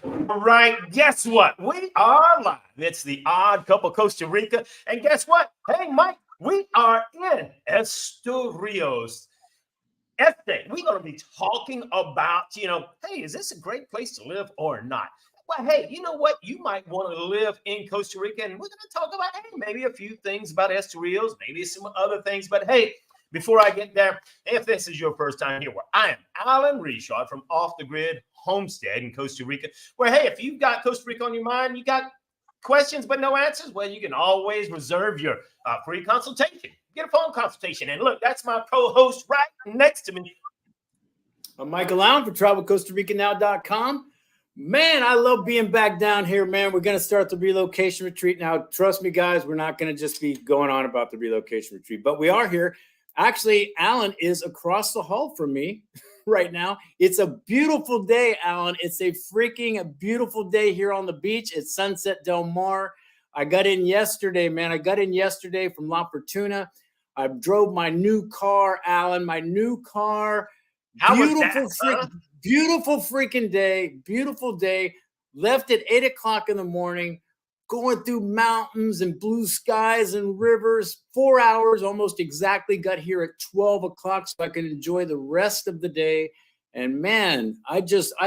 All right, guess what? We are live. It's the Odd Couple Costa Rica. And guess what? Hey, Mike, we are in Esterillos Este. We're going to be talking about, hey, is this a great place to live or not? Well, hey, you know what? You might want to live in Costa Rica, and we're going to talk about, hey, maybe a few things about Esterillos, maybe some other things. But hey, before I get there, if this is your first time here, where I am Alan Reshard from Off the Grid Homestead in Costa Rica, where, hey, if you've got Costa Rica on your mind, you got questions but no answers, well, you can always reserve your free consultation. Get a phone consultation. And look, that's my co-host right next to me. I'm Michael Allen for TravelCostaRicaNow.com. Man, I love being back down here, man. We're going to start the relocation retreat. Now, trust me, guys, we're not going to just be going on about the relocation retreat, but we are here. Actually, Alan is across the hall from me right now. It's a beautiful day, Alan. It's a freaking beautiful day here on the beach at Sunset Del Mar. I got in yesterday, man. I got in yesterday from La Fortuna. I drove my new car, Alan, my new car. Beautiful freaking day. Beautiful day. Left at 8 o'clock in the morning, going through mountains and blue skies and rivers. 4 hours almost exactly. Got here at 12 o'clock so I can enjoy the rest of the day. And man, I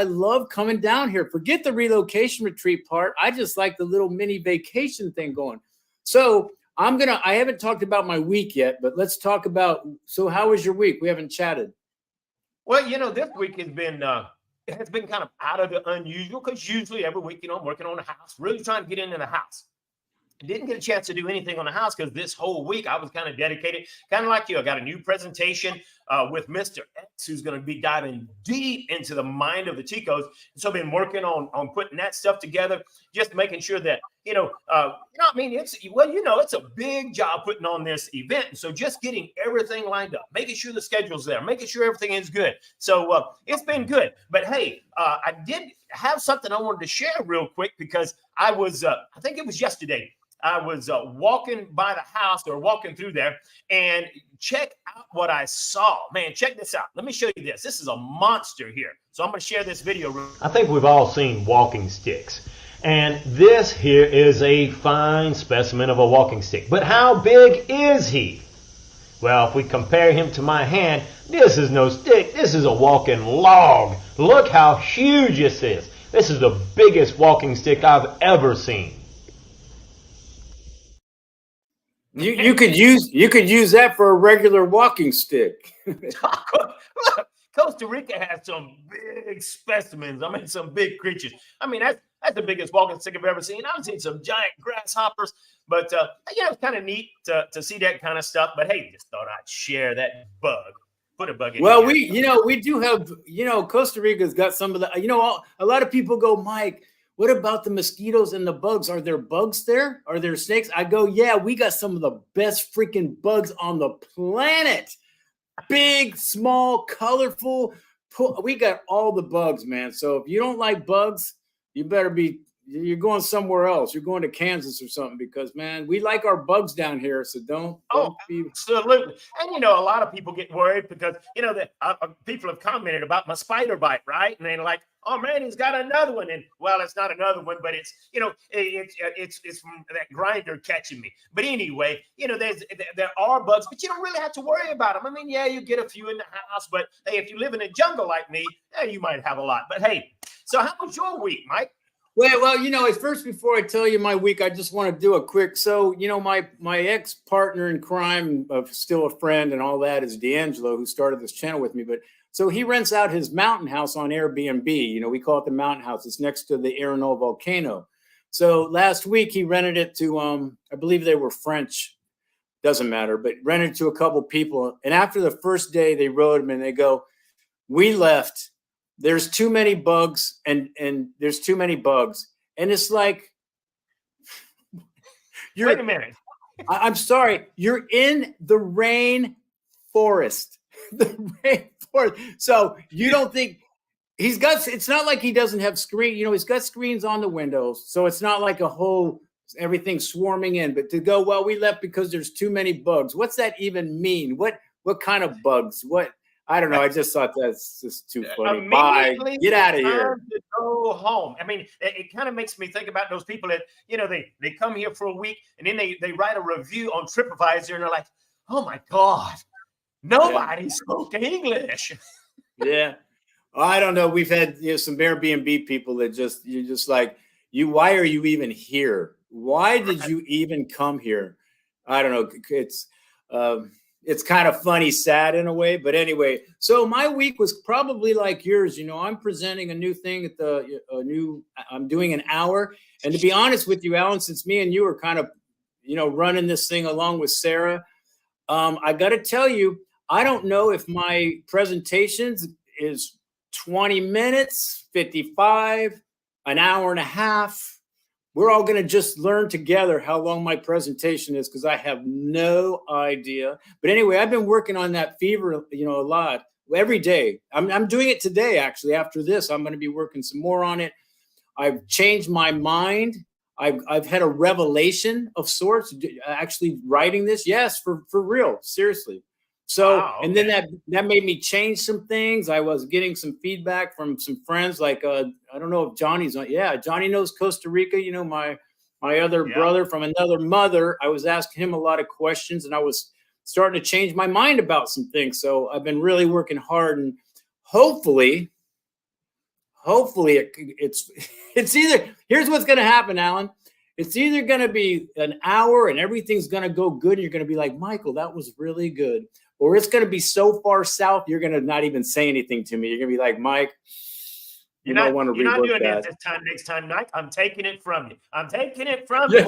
love coming down here. Forget the relocation retreat part. I just like the little mini vacation thing going. So I haven't talked about my week yet, but let's talk about, so how was your week? We haven't chatted. Well, this week has been kind of out of the unusual, because usually every week, I'm working on the house, really trying to get into the house. I didn't get a chance to do anything on the house because this whole week I was kind of dedicated, kind of like you. I got a new presentation with Mr. X, who's going to be diving deep into the mind of the Chicos. And so I've been working on putting that stuff together, just making sure that, it's a big job putting on this event. And so just getting everything lined up, making sure the schedule's there, making sure everything is good. So it's been good. But hey, I did have something I wanted to share real quick, because I think it was yesterday. I was walking by the house, or walking through there, and check out what I saw. Man, check this out. Let me show you this. This is a monster here. So I'm going to share this video. I think we've all seen walking sticks. And this here is a fine specimen of a walking stick. But how big is he? Well, if we compare him to my hand, this is no stick. This is a walking log. Look how huge this is. This is the biggest walking stick I've ever seen. You could use that for a regular walking stick. Costa Rica has some big specimens. I mean, some big creatures. I mean, that's the biggest walking stick I've ever seen. I've seen some giant grasshoppers, but it's kind of neat to see that kind of stuff. But hey, just thought I'd share that bug. Put a bug in. Well, we do have, Costa Rica's got some of the, a lot of people go, Mike, what about the mosquitoes and the bugs? Are there bugs there? Are there snakes? I go, yeah, we got some of the best freaking bugs on the planet. Big, small, colorful. We got all the bugs, man. So if you don't like bugs, you're going somewhere else. You're going to Kansas or something, because, man, we like our bugs down here. So don't be. Absolutely. And, a lot of people get worried because, people have commented about my spider bite, right? And they're like, oh, man, he's got another one. And, well, it's not another one, but it's, it's from that grinder catching me. But anyway, there are bugs, but you don't really have to worry about them. I mean, yeah, you get a few in the house, but, hey, if you live in a jungle like me, you might have a lot. But, hey, so how was your week, Mike? Well, first, before I tell you my week, I just want to do a quick. So, my ex-partner in crime, still a friend and all that, is D'Angelo, who started this channel with me. But so he rents out his mountain house on Airbnb. We call it the mountain house. It's next to the Arenal volcano. So last week he rented it to, I believe they were French. Doesn't matter, but rented to a couple people. And after the first day, they wrote him and they go, we left. There's too many bugs and there's too many bugs. And it's like, wait a minute. I'm sorry. You're in the rain forest. The rainforest. So you don't think it's not like he doesn't have screen. He's got screens on the windows. So it's not like a whole, everything swarming in, but to go, well, we left because there's too many bugs. What's that even mean? What kind of bugs? I don't know. I just thought that's just too funny. Bye. Immediately Get out of here. time to go home. I mean, it kind of makes me think about those people that, you know, they come here for a week and then they write a review on TripAdvisor and they're like, oh my God, nobody spoke English. Yeah. I don't know. We've had some Airbnb people that you're just like, why are you even here? Why did you even come here? I don't know. It's kind of funny, sad in a way, but anyway. So my week was probably like yours. You know, I'm presenting a new thing at I'm doing an hour. And to be honest with you, Alan, since me and you are kind of, running this thing along with Sarah, I got to tell you, I don't know if my presentations is 20 minutes, 55, an hour and a half. We're all going to just learn together how long my presentation is because I have no idea. But anyway, I've been working on that fever, a lot every day. I'm doing it today, actually. After this, I'm going to be working some more on it. I've changed my mind. I've had a revelation of sorts, actually writing this. Yes, for real, seriously. So, wow, okay. And then that made me change some things. I was getting some feedback from some friends, like I don't know if Johnny's on. Yeah, Johnny knows Costa Rica. My other brother from another mother. I was asking him a lot of questions, and I was starting to change my mind about some things. So I've been really working hard, and hopefully it's either. Here's what's going to happen, Alan. It's either going to be an hour and everything's going to go good. And you're going to be like, Michael, that was really good. Or it's going to be so far south, you're going to not even say anything to me. You're going to be like, Mike, you're not doing that. it this time. Next time, Mike, I'm taking it from you. I'm taking it from you.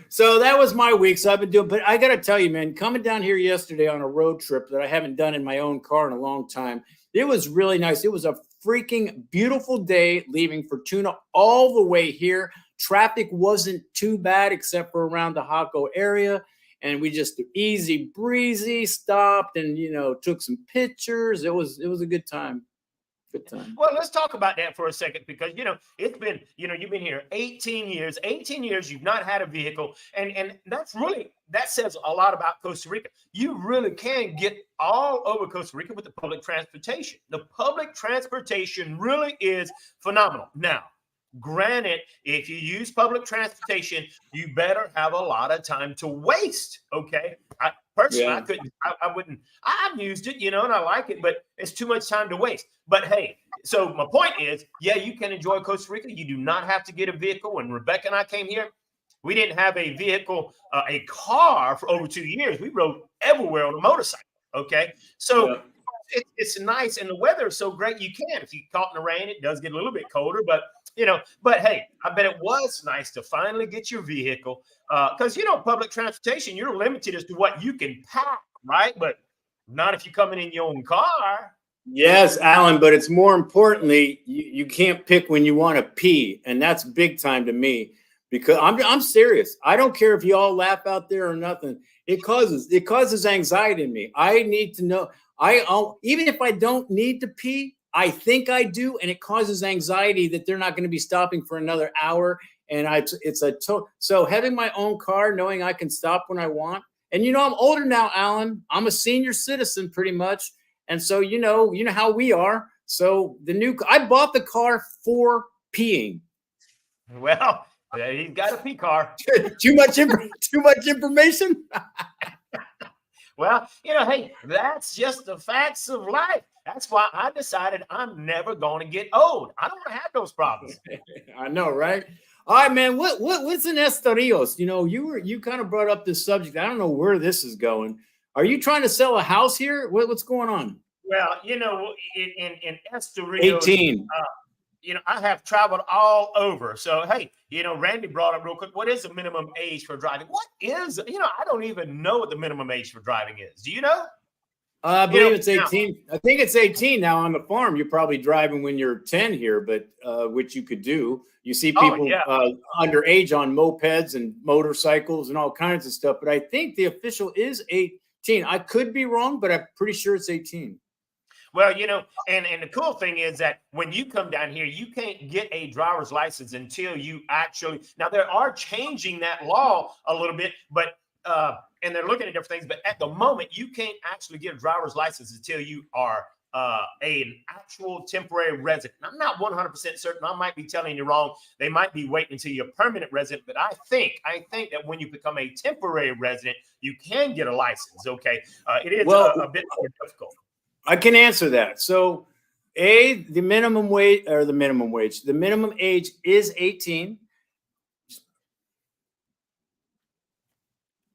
So that was my week. So I've been doing, but I got to tell you, man, coming down here yesterday on a road trip that I haven't done in my own car in a long time, it was really nice. It was a freaking beautiful day leaving Fortuna all the way here. Traffic wasn't too bad except for around the Jaco area. And we just easy breezy stopped and, took some pictures. It was a good time. Good time. Well, let's talk about that for a second because, it's been, you've been here 18 years. 18 years, you've not had a vehicle. And that says a lot about Costa Rica. You really can get all over Costa Rica with the public transportation. The public transportation really is phenomenal. Now, granted, if you use public transportation, you better have a lot of time to waste. Okay. Personally, I wouldn't. I've used it, and I like it, but it's too much time to waste. But hey, so my point is, you can enjoy Costa Rica. You do not have to get a vehicle. When Rebecca and I came here, we didn't have a vehicle, a car for over 2 years. We rode everywhere on a motorcycle. Okay. So it's nice and the weather is so great. You can, if you caught in the rain, it does get a little bit colder, but but hey, I bet it was nice to finally get your vehicle because, public transportation, you're limited as to what you can pack, right? But not if you're coming in your own car. Yes, Alan, but it's more importantly, you can't pick when you want to pee. And that's big time to me because I'm serious. I don't care if you all laugh out there or nothing. It causes anxiety in me. I need to know. Even if I don't need to pee, I think I do, and it causes anxiety that they're not going to be stopping for another hour. And so having my own car, knowing I can stop when I want, and I'm older now, Alan. I'm a senior citizen, pretty much, and so you know how we are. So I bought the car for peeing. Well, he's got a pee car. Too much information. Well, hey, that's just the facts of life. That's why I decided I'm never going to get old. I don't want to have those problems. I know, right? All right, man. What's in Esterillos? You kind of brought up this subject. I don't know where this is going. Are you trying to sell a house here? What's going on? Well, in Esterillos, 18. I have traveled all over. So, hey, Randy brought up real quick, what is the minimum age for driving? What is, I don't even know what the minimum age for driving is. Do you know? I believe it's 18. I think it's 18 now on the farm. You're probably driving when you're 10 here, but which you could do. You see people underage on mopeds and motorcycles and all kinds of stuff. But I think the official is 18. I could be wrong, but I'm pretty sure it's 18. Well, and the cool thing is that when you come down here, you can't get a driver's license until you now they are changing that law a little bit, but and they're looking at different things. But at the moment, you can't actually get a driver's license until you are an actual temporary resident. I'm not 100% certain. I might be telling you wrong. They might be waiting until you're a permanent resident, but I think that when you become a temporary resident, you can get a license. Okay, it is a bit more difficult. I can answer that. So, the minimum age is 18.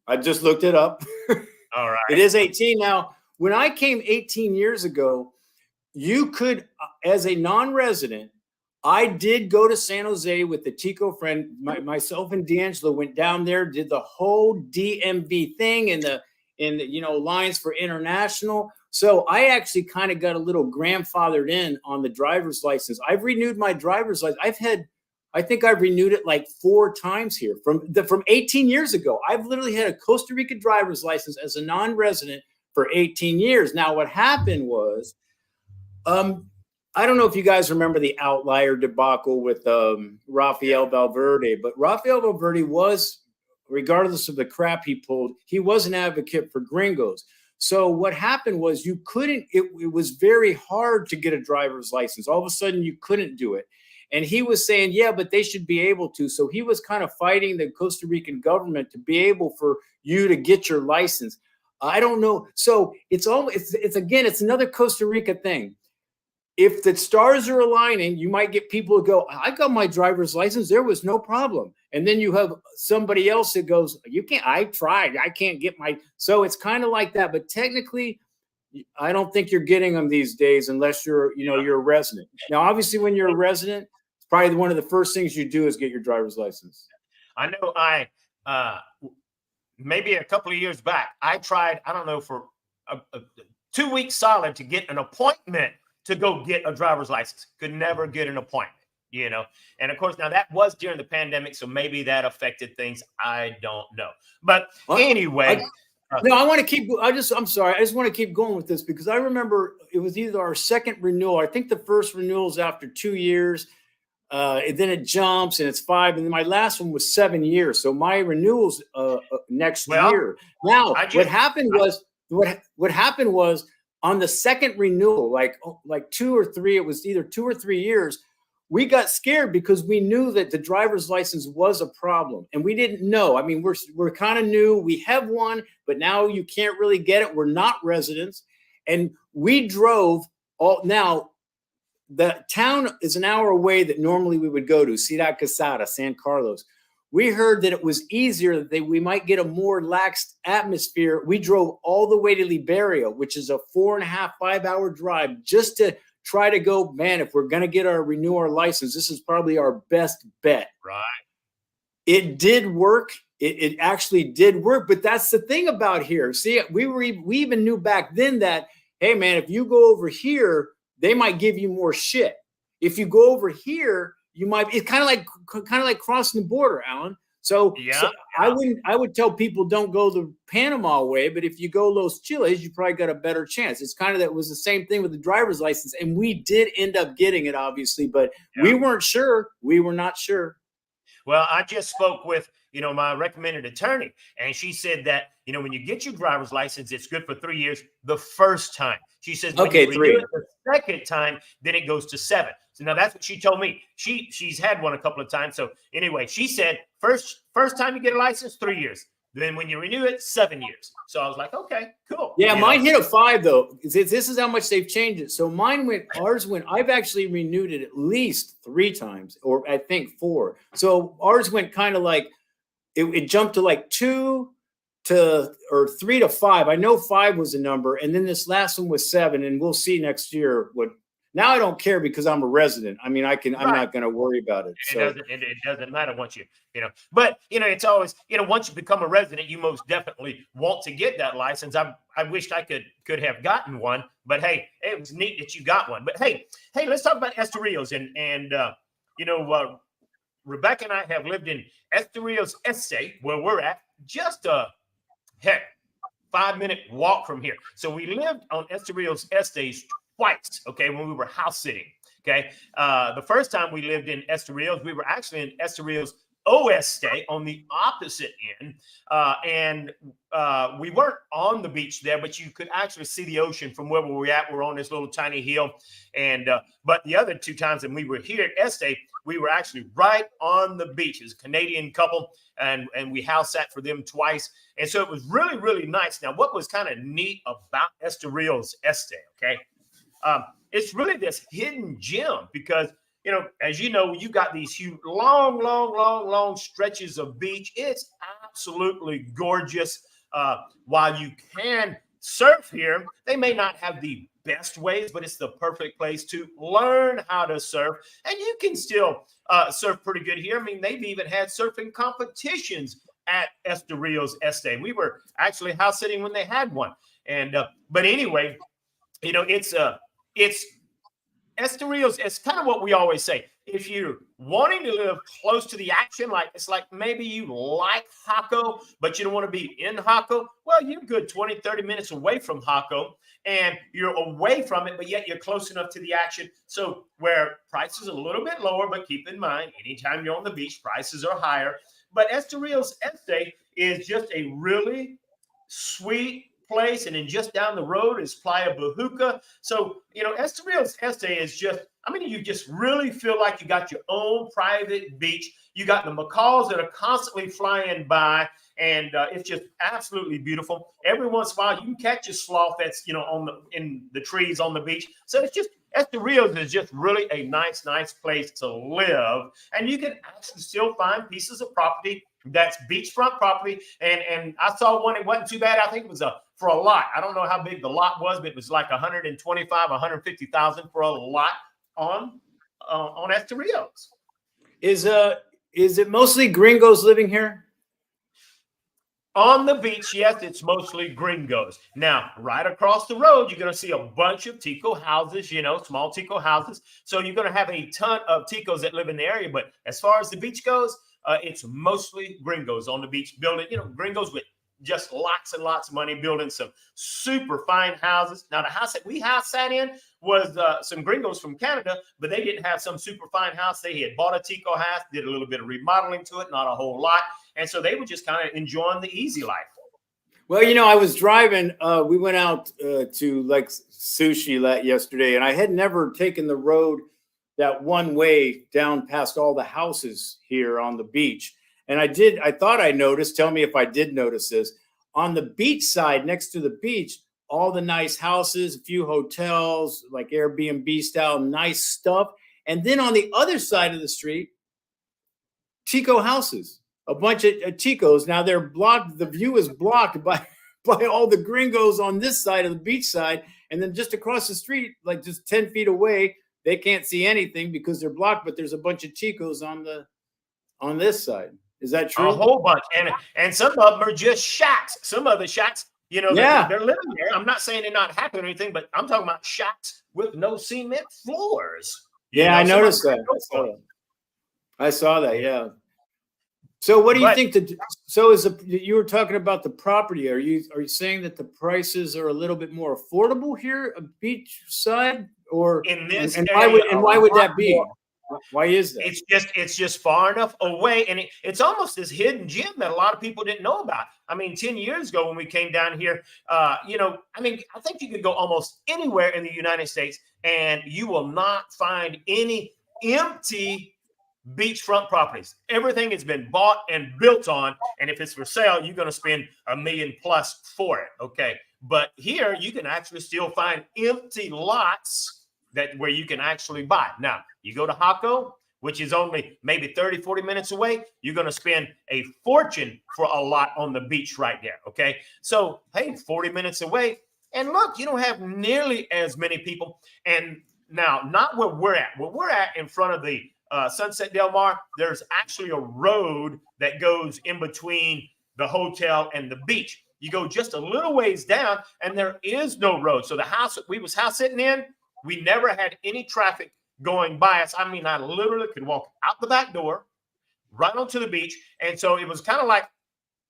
I just looked it up. All right. It is 18 now. When I came 18 years ago, you could, as a non-resident, I did go to San Jose with the Tico friend. Myself and D'Angelo went down there, did the whole DMV thing and the lines for international. So I actually kind of got a little grandfathered in on the driver's license. I've renewed my driver's license. I think I've renewed it like 4 times here from 18 years ago. I've literally had a Costa Rica driver's license as a non-resident for 18 years. Now, what happened was, I don't know if you guys remember the outlier debacle with Rafael Valverde, but Rafael Valverde was, regardless of the crap he pulled, he was an advocate for gringos. So what happened was it was very hard to get a driver's license. All of a sudden you couldn't do it. And he was saying, yeah, but they should be able to. So he was kind of fighting the Costa Rican government to be able for you to get your license. I don't know. So it's another Costa Rica thing. If the stars are aligning, you might get people who go, I got my driver's license. There was no problem. And then you have somebody else that goes, you can't, I tried, I can't get my, so it's kind of like that. But technically, I don't think you're getting them these days unless you're a resident. Now, obviously, when you're a resident, it's probably one of the first things you do is get your driver's license. I know maybe a couple of years back, I tried, I don't know, for 2 weeks solid to get an appointment to go get a driver's license. Could never get an appointment, And of course, now that was during the pandemic, so maybe that affected things. I don't know. But anyway. I'm sorry. I just want to keep going with this because I remember it was either our second renewal. I think the first renewal is after 2 years. And then it jumps and it's 5. And then my last one was 7 years. So my renewals next year. Now, what happened was on the second renewal, like 2 or 3, it was either 2 or 3 years, we got scared because we knew that the driver's license was a problem and we didn't know. I mean, we're kind of new. We have one, but now you can't really get it. We're not residents. And we drove now the town is an hour away that normally we would go to, Ciudad Quesada, San Carlos. We heard that it was easier, that we might get a more lax atmosphere. We drove all the way to Liberia, which is a 4.5, 5-hour drive just to try to go, man, if we're going to renew our license, this is probably our best bet. Right. It did work. It actually did work. But that's the thing about here. See, we even knew back then that, hey, man, if you go over here, they might give you more shit. If you go over here, you might. It's kind of like crossing the border, Alan. So I would tell people don't go the Panama way, but if you go Los Chiles, you probably got a better chance. It's kind of that was the same thing with the driver's license, and we did end up getting it, obviously, but we weren't sure. We were not sure. Well, I just spoke with my recommended attorney, and she said that when you get your driver's license, it's good for 3 years the first time. She says, when you renew it the second time, then it goes to 7. So now that's what she told me. She's had one a couple of times. So anyway, she said first time you get a license, 3 years. Then when you renew it, 7 years. So I was like, okay, cool. Yeah, mine hit a 5 though. This is how much they've changed it. So ours went. I've actually renewed it at least 3 times, or I think 4. So ours went kind of like it jumped to like 2 or 3 to 5. I know 5 was a number, and then this last one was 7, and we'll see next year what. Now I don't care because I'm a resident. I mean, I'm not going to worry about it. It doesn't matter once but it's always, once you become a resident, you most definitely want to get that license. I wished I could have gotten one, but hey, it was neat that you got one. But hey, let's talk about Esterillos and Rebecca and I have lived in Esterillos Este, where we're at, just a 5-minute walk from here. So we lived on Esterillos Este twice, okay, when we were house sitting, okay? The first time we lived in Esterillos, we were actually in Esterillos Este on the opposite end. And we weren't on the beach there, but you could actually see the ocean from where we were at. We're on this little tiny hill. And but the other 2 times that we were here at Este, we were actually right on the beach. It's a Canadian couple, and we house sat for them twice. And so it was really, really nice. Now, what was kind of neat about Esterillos Este, okay? It's really this hidden gem because, you know, as you know, you got these huge, long stretches of beach. It's absolutely gorgeous. While you can surf here, they may not have the best waves, but it's the perfect place to learn how to surf. And you can still surf pretty good here. I mean, they've even had surfing competitions at Esterillos Este. We were actually house sitting when they had one. And but anyway, you know, it's Esterillos. It's kind of what we always say. If you're wanting to live close to the action, like it's like maybe you like Jaco, but you don't want to be in Jaco, well, you're good 20, 30 minutes away from Jaco, and you're away from it, but yet you're close enough to the action. So where prices are a little bit lower, but keep in mind, anytime you're on the beach, prices are higher. But Esterillos Este is just a really sweet place, and then just down the road is Playa Bajuca. So, you know, Esterillos Este is just, I mean, you just really feel like you got your own private beach. You got the macaws that are constantly flying by, and it's just absolutely beautiful. Every once in a while, you can catch a sloth that's, you know, in the trees on the beach. So it's just, Esterillos is just really a nice place to live. And you can actually still find pieces of property that's beachfront property. And I saw one, it wasn't too bad. I think it was for a lot. I don't know how big the lot was, but it was like 125, 150,000 for a lot on Esterillos. Is it mostly gringos living here? On the beach, yes, it's mostly gringos. Now, right across the road, you're going to see a bunch of Tico houses, you know, small Tico houses. So you're going to have a ton of Ticos that live in the area. But as far as the beach goes, it's mostly gringos on the beach building, you know, gringos with just lots and lots of money building some super fine houses. Now, the house that we house sat in was some gringos from Canada, but they didn't have some super fine house. They had bought a Tico house, did a little bit of remodeling to it, not a whole lot. And so they were just kind of enjoying the easy life. Well, you know, I was driving. We went out to like sushi yesterday, and I had never taken the road that one way down past all the houses here on the beach. And I thought I noticed, tell me if I did notice this, on the beach side next to the beach, all the nice houses, a few hotels, like Airbnb style, nice stuff. And then on the other side of the street, Tico houses, a bunch of Ticos. Now they're blocked. The view is blocked by all the gringos on this side of the beach side. And then just across the street, like just 10 feet away, they can't see anything because they're blocked, but there's a bunch of Ticos on this side. Is that true? A whole bunch. And some of them are just shacks. Some of the shacks, you know, yeah, they're living there. I'm not saying they're not happy or anything, but I'm talking about shacks with no cement floors. Yeah, I noticed that. I saw that. Yeah. So what do you think you were talking about the property. Are you saying that the prices are a little bit more affordable here, a beach side, or in this and area, why would that be? Why is that? It's just far enough away, and it's almost this hidden gem that a lot of people didn't know about. I mean, 10 years ago when we came down here, you know, I mean, I think you could go almost anywhere in the United States, and you will not find any empty beachfront properties. Everything has been bought and built on, and if it's for sale, you're going to spend $1 million plus for it. Okay, but here you can actually still find empty lots where you can actually buy. Now, you go to Jaco, which is only maybe 30, 40 minutes away, you're going to spend a fortune for a lot on the beach right there, okay? So, hey, 40 minutes away, and look, you don't have nearly as many people. And now, not where we're at. Where we're at in front of the Sunset Del Mar, there's actually a road that goes in between the hotel and the beach. You go just a little ways down, and there is no road. So the house that we was house sitting in, we never had any traffic going by us. I mean, I literally could walk out the back door, right onto the beach. And so it was kind of like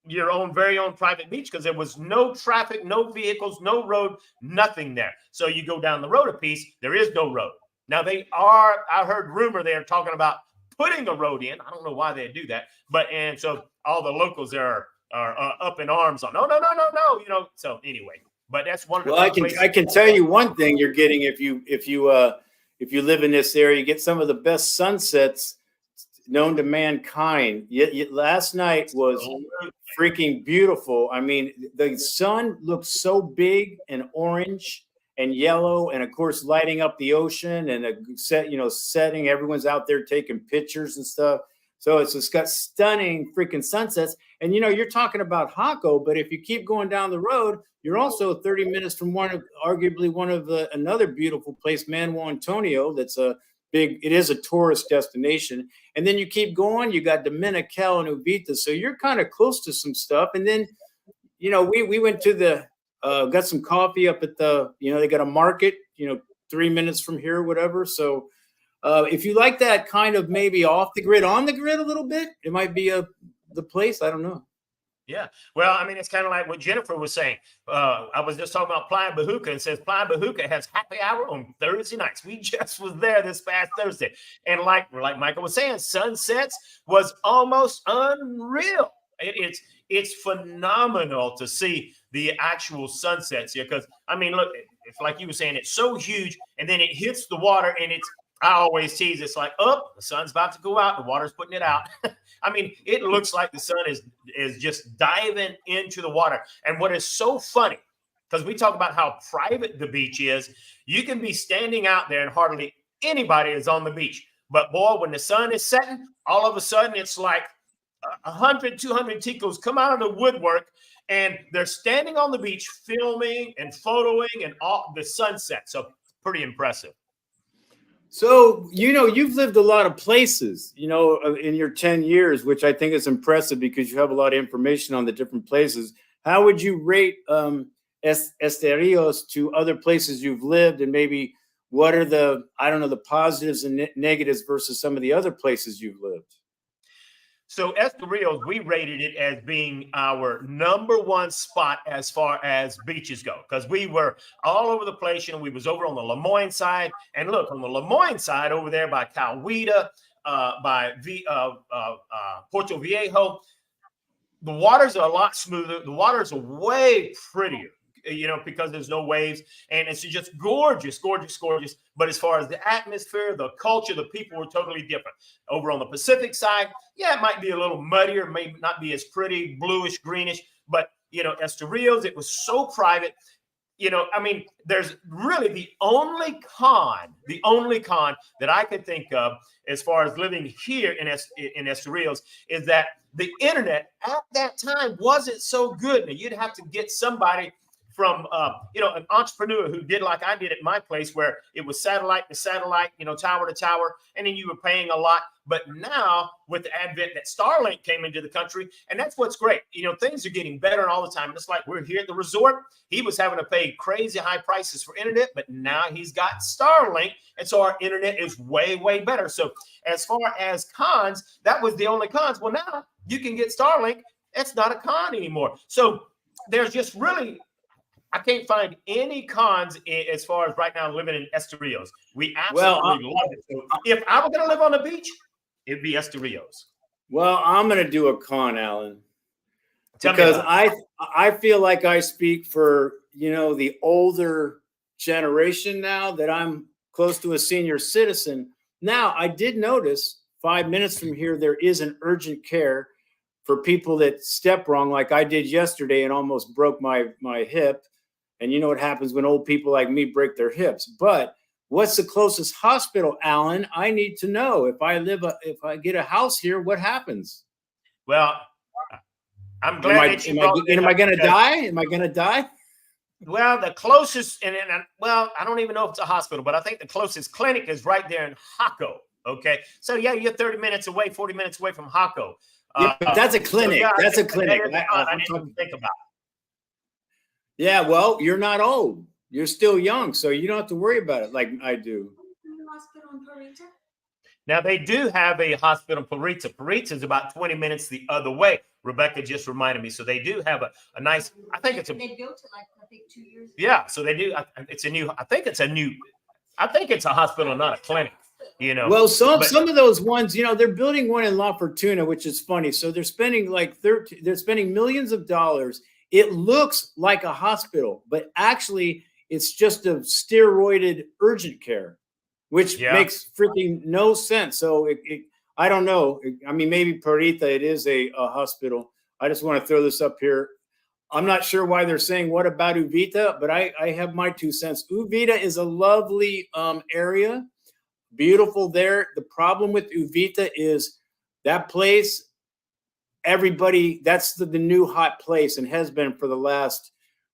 your own very own private beach because there was no traffic, no vehicles, no road, nothing there. So you go down the road a piece, there is no road. Now I heard rumor they're talking about putting a road in. I don't know why they do that, and so all the locals are up in arms on no, So anyway, but that's one of the. Well, I can tell you one thing you're getting if you live in this area, you get some of the best sunsets known to mankind. Last night was freaking beautiful. I mean, the sun looks so big and orange and yellow, and of course, lighting up the ocean and setting. Everyone's out there taking pictures and stuff. So it's just got stunning freaking sunsets. And you're talking about Jaco, but if you keep going down the road, you're also 30 minutes from arguably one of another beautiful place, Manuel Antonio. It is a tourist destination. And then you keep going, you got Dominical and Uvita. So you're kind of close to some stuff. And then, we went to got some coffee up at they got a market, 3 minutes from here, whatever. So if you like that kind of maybe off the grid, on the grid a little bit, it might be the place. I don't know. Yeah. Well, I mean, it's kind of like what Jennifer was saying. I was just talking about Playa Bajuca, and says Playa Bajuca has happy hour on Thursday nights. We just was there this past Thursday. And like Michael was saying, sunsets was almost unreal. It's phenomenal to see the actual sunsets here. Because, I mean, look, it's like you were saying, it's so huge, and then it hits the water, and I always tease, it's like, the sun's about to go out, the water's putting it out. I mean, it looks like the sun is just diving into the water. And what is so funny, because we talk about how private the beach is, you can be standing out there and hardly anybody is on the beach. But boy, when the sun is setting, all of a sudden it's like 100, 200 ticos come out of the woodwork, and they're standing on the beach filming and photoing and all the sunset. So pretty impressive. So, you've lived a lot of places, in your 10 years, which I think is impressive because you have a lot of information on the different places. How would you rate Esterillos to other places you've lived? And maybe what are the positives and negatives versus some of the other places you've lived? So Esterillos, we rated it as being our #1 spot as far as beaches go, because we were all over the place. We was over on the Lemoyne side, and look, on the Lemoyne side over there by Calhuita, by Puerto Viejo, the waters are a lot smoother. The waters are way prettier, because there's no waves, and it's just gorgeous, gorgeous, gorgeous. But as far as the atmosphere, the culture, the people were totally different. Over on the Pacific side, yeah, it might be a little muddier, maybe not be as pretty, bluish, greenish, but Esterillos, it was so private. I mean, there's really the only con that I could think of as far as living here in Esterillos is that the internet at that time wasn't so good. Now, you'd have to get somebody from an entrepreneur who did like I did at my place, where it was satellite to satellite, tower to tower, and then you were paying a lot. But now with the advent that Starlink came into the country, and that's what's great. Things are getting better all the time. And it's like we're here at the resort. He was having to pay crazy high prices for internet, but now he's got Starlink, and so our internet is way, way better. So as far as cons, that was the only cons. Well, now you can get Starlink. It's not a con anymore. So there's just really, I can't find any cons as far as right now living in Esterillos. We absolutely love it. So if I were going to live on the beach, it'd be Esterillos. Well, I'm going to do a con, Alan, because I feel like I speak for, the older generation now that I'm close to a senior citizen. Now, I did notice 5 minutes from here, there is an urgent care for people that step wrong, like I did yesterday and almost broke my hip. And you know what happens when old people like me break their hips. But what's the closest hospital, Alan? I need to know. If I get a house here, what happens? Well, I'm glad am I going to die? Am I going to die? Well, the closest, I don't even know if it's a hospital, but I think the closest clinic is right there in Jaco. Okay. So yeah, you're 30 minutes away, 40 minutes away from Jaco. Yeah, but that's a clinic. So, yeah, that's a clinic. I didn't think about. Yeah, well, you're not old. You're still young, so you don't have to worry about it like I do. Now, they do have a hospital in Parita. Parita is about 20 minutes the other way. Rebecca just reminded me. So they do have a nice, I think it's they built it like, I think 2 years ago. Yeah, so they do. I think it's a hospital, not a clinic. you know. Well, But some of those ones, you know, they're building one in La Fortuna, which is funny. So they're spending they're spending millions of dollars. It looks like a hospital, but actually it's just a steroided urgent care, which yeah, makes freaking no sense. So I don't know. I mean, maybe Parita, it is a hospital. I just want to throw this up here. I'm not sure why they're saying what about Uvita, but I have my 2 cents. Uvita is a lovely area. Beautiful there. The problem with Uvita is that place, everybody, that's the new hot place and has been for the last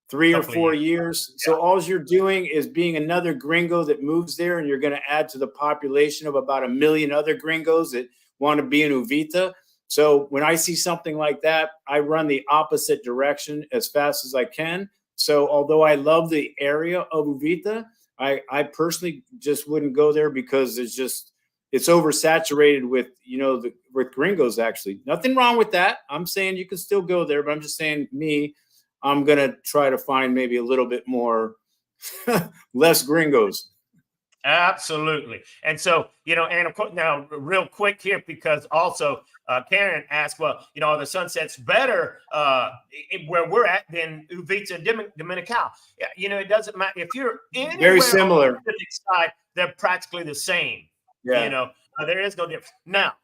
3 or 4 years. So all you're doing is being another gringo that moves there, and you're going to add to the population of about 1 million other gringos that want to be in Uvita. So when I see something like that, I run the opposite direction as fast as I can. So although I love the area of Uvita, I personally just wouldn't go there because it's oversaturated with, you know, with gringos. Actually, nothing wrong with that. I'm saying you can still go there, but I'm just saying I'm going to try to find maybe a little bit more, less gringos. absolutely. And so, you know, and of course, now real quick here, because also Karen asked, well, you know, are the sunsets better where we're at than Uvita Dominical? Yeah, you know, it doesn't matter if you're anywhere Very similar on the Pacific side, they're practically the same. Yeah. You know, there is no difference. Now,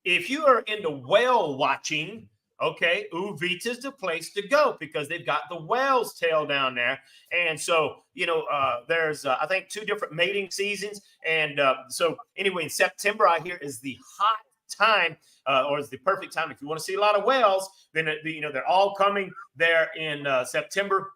if you are into whale watching, okay, Uvita is the place to go because they've got the whale's tail down there. And so, you know, there's, I think, 2 different mating seasons. And so anyway, in September, I hear is the hot time or is the perfect time. If you want to see a lot of whales, then, you know, they're all coming there in September.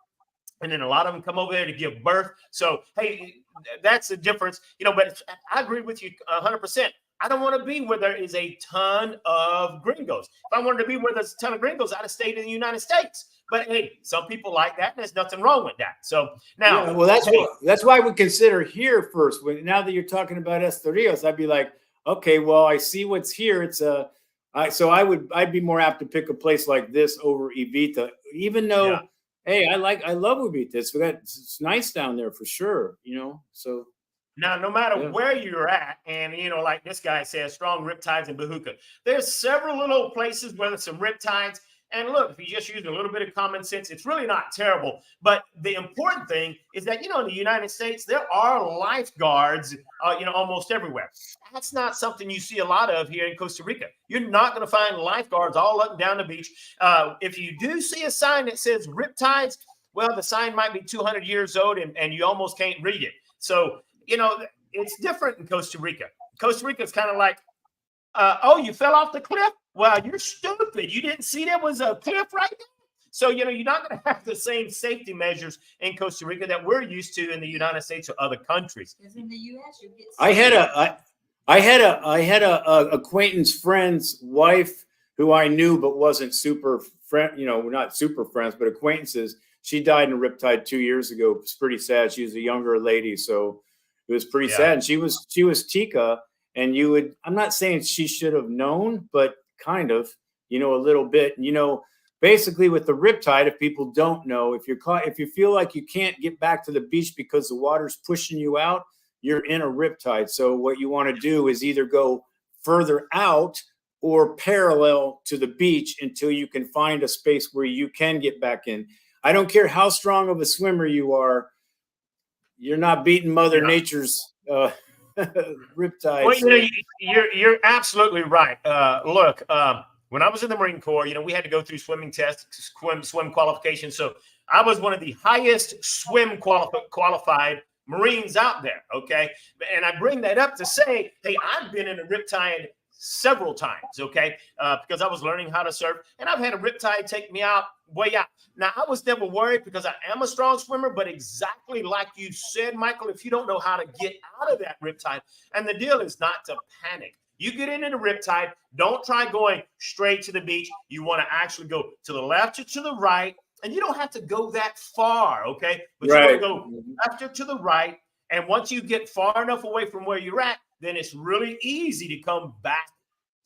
And then a lot of them come over there to give birth. So, hey, that's the difference, you know, but I agree with you 100%. I don't want to be where there is a ton of gringos. If I wanted to be where there's a ton of gringos, I'd have stayed in the United States. But hey, some people like that, and there's nothing wrong with that. So now, yeah, well, that's why we consider here first. Now that you're talking about Esterillos, I'd be like, okay, well, I see what's here. So I'd be more apt to pick a place like this over Uvita, even though, yeah. Hey, I love Uvita. It's nice down there for sure, you know. So now, no matter where you're at, and, you know, like this guy says, strong riptides in Bahuka, there's several little places where there's some riptides. And look, if you just use a little bit of common sense, it's really not terrible. But the important thing is that, you know, in the United States, there are lifeguards, you know, almost everywhere. That's not something you see a lot of here in Costa Rica. You're not going to find lifeguards all up and down the beach. If you do see a sign that says riptides, well, the sign might be 200 years old and you almost can't read it. So, you know, it's different in Costa Rica. Costa Rica is kind of like, oh, you fell off the cliff? Well, you're stupid. You didn't see there was a cliff right there? So, you know, you're not going to have the same safety measures in Costa Rica that we're used to in the United States or other countries. Because in the U.S., you get I had a acquaintance friend's wife who I knew but wasn't super friend, you know, not super friends, but acquaintances. She died in a riptide 2 years ago. It was pretty sad. She was a younger lady, so it was pretty sad. And she was Tika, and I'm not saying she should have known, but kind of, you know, a little bit. You know, basically with the riptide, if people don't know, if you feel like you can't get back to the beach because the water's pushing you out, you're in a riptide. So what you want to do is either go further out or parallel to the beach until you can find a space where you can get back in. I don't care how strong of a swimmer you are, you're not beating Mother Nature's riptides. Well, you know, you're absolutely right. Look, when I was in the Marine Corps, you know, we had to go through swimming tests, swim qualification. So I was one of the highest swim qualified Marines out there. Okay. And I bring that up to say, hey, I've been in a riptide several times. Okay. Because I was learning how to surf, and I've had a riptide take me way out. Now, I was never worried because I am a strong swimmer, but exactly like you said, Michael, if you don't know how to get out of that riptide, and the deal is not to panic. You get into the riptide, don't try going straight to the beach. You want to actually go to the left or to the right, and you don't have to go that far, okay? But you want to go left or to the right, and once you get far enough away from where you're at, then it's really easy to come back